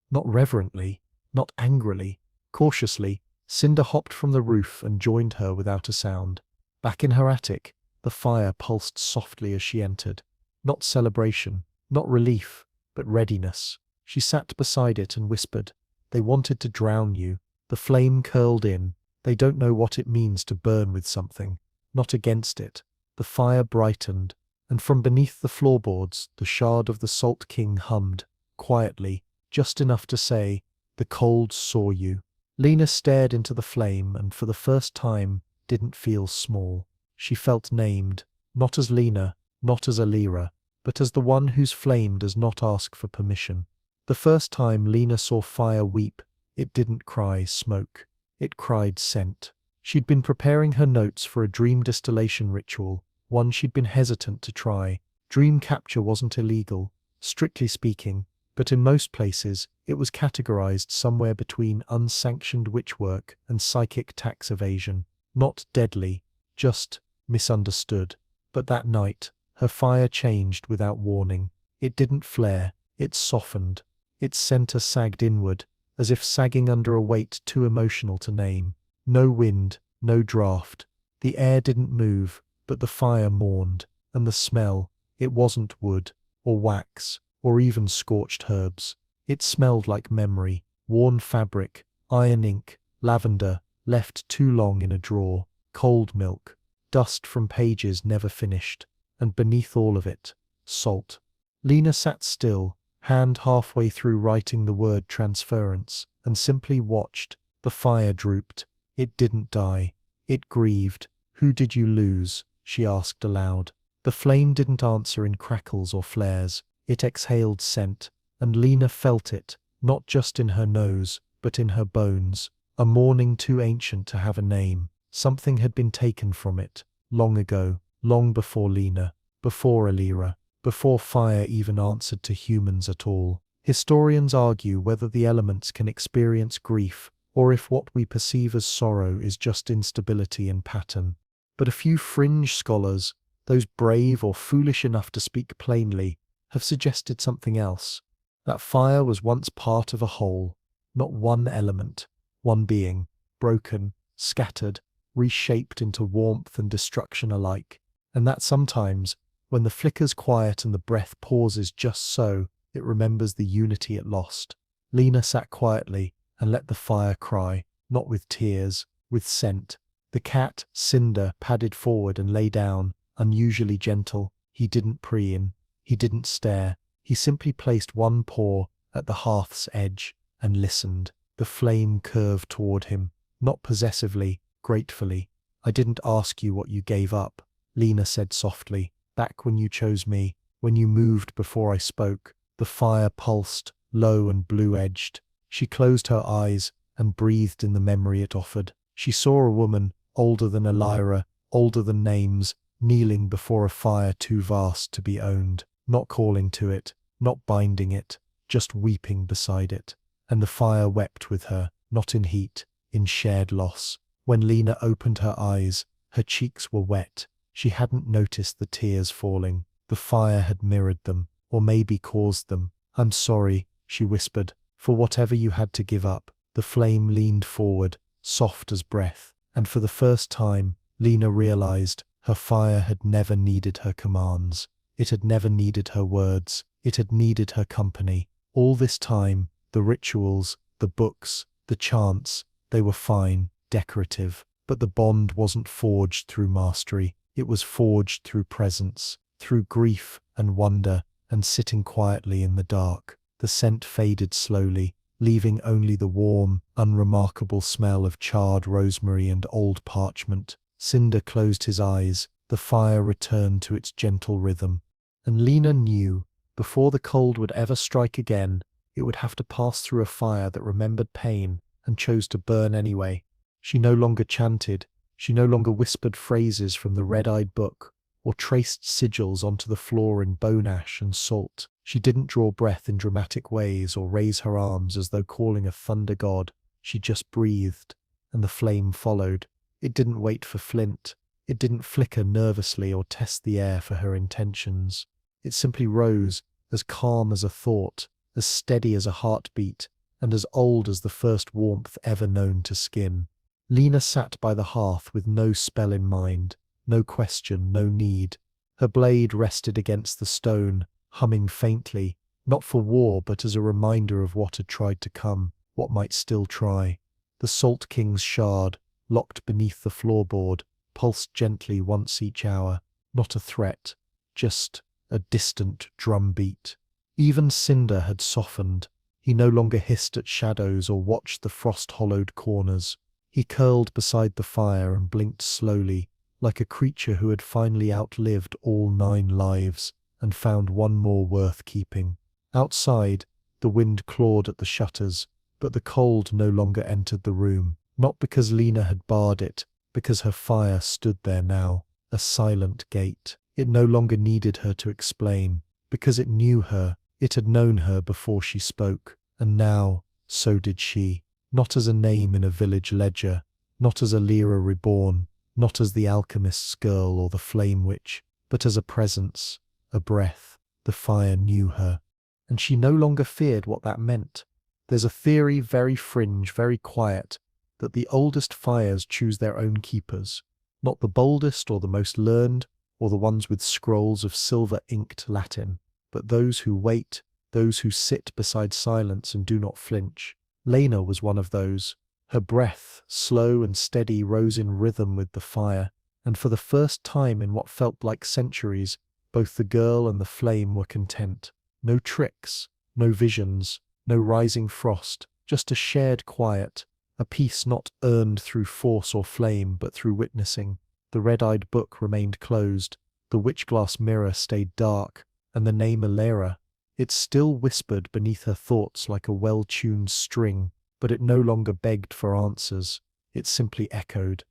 Not reverently, not angrily, cautiously. Cinder hopped from the roof and joined her without a sound. Back in her attic, the fire pulsed softly as she entered. Not celebration, not relief, but readiness. She sat beside it and whispered, "They wanted to drown you." The flame curled in. "They don't know what it means to burn with something, not against it." The fire brightened, and from beneath the floorboards, the shard of the Salt King hummed, quietly, just enough to say, "The cold saw you." Lena stared into the flame and for the first time didn't feel small. She felt named, not as Lena, not as Alira, but as the one whose flame does not ask for permission. The first time Lena saw fire weep, it didn't cry smoke. It cried scent. She'd been preparing her notes for a dream distillation ritual, one she'd been hesitant to try. Dream capture wasn't illegal, strictly speaking, but in most places, it was categorized somewhere between unsanctioned witchwork and psychic tax evasion. Not deadly, just misunderstood. But that night, her fire changed without warning. It didn't flare, it softened. Its center sagged inward, as if sagging under a weight too emotional to name. No wind, no draft. The air didn't move, but the fire mourned. And the smell, it wasn't wood, or wax, or even scorched herbs. It smelled like memory, worn fabric, iron ink, lavender, left too long in a drawer, cold milk, dust from pages never finished, and beneath all of it, salt. Lena sat still, hand halfway through writing the word transference, and simply watched. The fire drooped. It didn't die. It grieved. "Who did you lose?" she asked aloud. The flame didn't answer in crackles or flares. It exhaled scent, and Lena felt it, not just in her nose, but in her bones. A mourning too ancient to have a name. Something had been taken from it, long ago, long before Lena, before Alira. before fire even answered to humans at all. Historians argue whether the elements can experience grief, or if what we perceive as sorrow is just instability in pattern. But a few fringe scholars, those brave or foolish enough to speak plainly, have suggested something else. That fire was once part of a whole, not one element, one being, broken, scattered, reshaped into warmth and destruction alike. And that sometimes, when the flicker's quiet and the breath pauses just so, it remembers the unity it lost. Lena sat quietly and let the fire cry, not with tears, with scent. The cat, Cinder, padded forward and lay down, unusually gentle. He didn't preen, he didn't stare. He simply placed one paw at the hearth's edge and listened. The flame curved toward him, not possessively, gratefully. "I didn't ask you what you gave up," Lena said softly. "Back when you chose me, when you moved before I spoke." The fire pulsed, low and blue-edged. She closed her eyes and breathed in the memory it offered. She saw a woman, older than Elira, older than names, kneeling before a fire too vast to be owned, not calling to it, not binding it, just weeping beside it. And the fire wept with her, not in heat, in shared loss. When Lena opened her eyes, her cheeks were wet. She hadn't noticed the tears falling. The fire had mirrored them, or maybe caused them. "I'm sorry," she whispered, "for whatever you had to give up." The flame leaned forward, soft as breath, and for the first time, Lena realized her fire had never needed her commands. It had never needed her words. It had needed her company. All this time, the rituals, the books, the chants, they were fine, decorative, but the bond wasn't forged through mastery. It was forged through presence, through grief and wonder, and sitting quietly in the dark. The scent faded slowly, leaving only the warm, unremarkable smell of charred rosemary and old parchment. Cinder closed his eyes. The fire returned to its gentle rhythm. And Lena knew, before the cold would ever strike again, it would have to pass through a fire that remembered pain and chose to burn anyway. She no longer chanted. She no longer whispered phrases from the red-eyed book, or traced sigils onto the floor in bone ash and salt. She didn't draw breath in dramatic ways or raise her arms as though calling a thunder god. She just breathed, and the flame followed. It didn't wait for flint. It didn't flicker nervously or test the air for her intentions. It simply rose, as calm as a thought, as steady as a heartbeat, and as old as the first warmth ever known to skin. Lena sat by the hearth with no spell in mind. No question, no need. Her blade rested against the stone, humming faintly, not for war but as a reminder of what had tried to come, what might still try. The Salt King's shard, locked beneath the floorboard, pulsed gently once each hour, not a threat, just a distant drumbeat. Even Cinder had softened. He no longer hissed at shadows or watched the frost-hollowed corners. He curled beside the fire and blinked slowly, like a creature who had finally outlived all 9 lives and found one more worth keeping. Outside, the wind clawed at the shutters, but the cold no longer entered the room, not because Lena had barred it, because her fire stood there now, a silent gate. It no longer needed her to explain, because it knew her. It had known her before she spoke, and now, so did she. Not as a name in a village ledger, not as a Lyra reborn, not as the alchemist's girl or the flame witch, but as a presence, a breath. The fire knew her, and she no longer feared what that meant. There's a theory, very fringe, very quiet, that the oldest fires choose their own keepers, not the boldest or the most learned, or the ones with scrolls of silver-inked Latin, but those who wait, those who sit beside silence and do not flinch. Lena was one of those. Her breath, slow and steady, rose in rhythm with the fire, and for the first time in what felt like centuries, both the girl and the flame were content. No tricks, no visions, no rising frost, just a shared quiet, a peace not earned through force or flame, but through witnessing. The red-eyed book remained closed, the witch-glass mirror stayed dark, and the name Alera, it still whispered beneath her thoughts like a well-tuned string, but it no longer begged for answers. It simply echoed,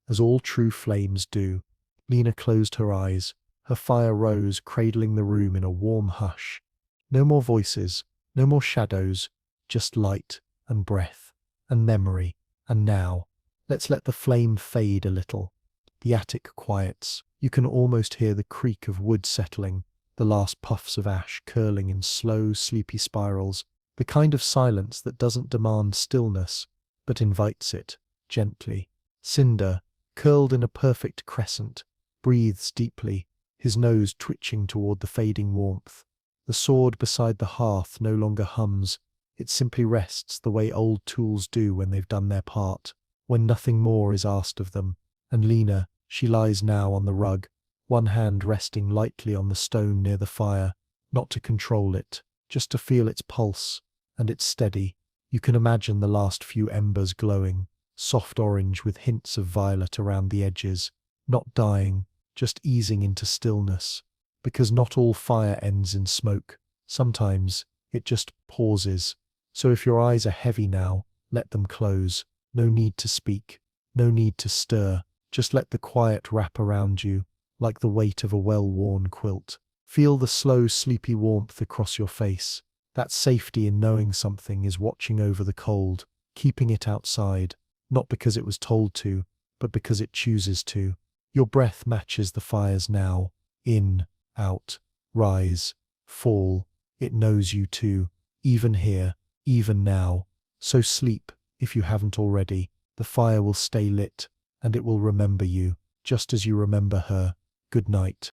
as all true flames do. Lena closed her eyes, Her fire rose, cradling the room in a warm hush. No more voices, no more shadows, just light and breath and memory. And now, let's let the flame fade a little. The attic quiets. You can almost hear the creak of wood settling, the last puffs of ash curling in slow, sleepy spirals, the kind of silence that doesn't demand stillness, but invites it, gently. Cinder, curled in a perfect crescent, breathes deeply, his nose twitching toward the fading warmth. The sword beside the hearth no longer hums, it simply rests the way old tools do when they've done their part, when nothing more is asked of them. And Lena, she lies now on the rug, one hand resting lightly on the stone near the fire, not to control it, just to feel its pulse, and it's steady. You can imagine the last few embers glowing, soft orange with hints of violet around the edges, not dying, just easing into stillness. Because not all fire ends in smoke. Sometimes it just pauses. So if your eyes are heavy now, let them close. No need to speak, no need to stir. Just let the quiet wrap around you, like the weight of a well-worn quilt. Feel the slow, sleepy warmth across your face. That safety in knowing something is watching over the cold, keeping it outside, not because it was told to, but because it chooses to. Your breath matches the fire's now. In, out, rise, fall. It knows you too, even here, even now. So sleep, if you haven't already. The fire will stay lit, and it will remember you, just as you remember her. Good night.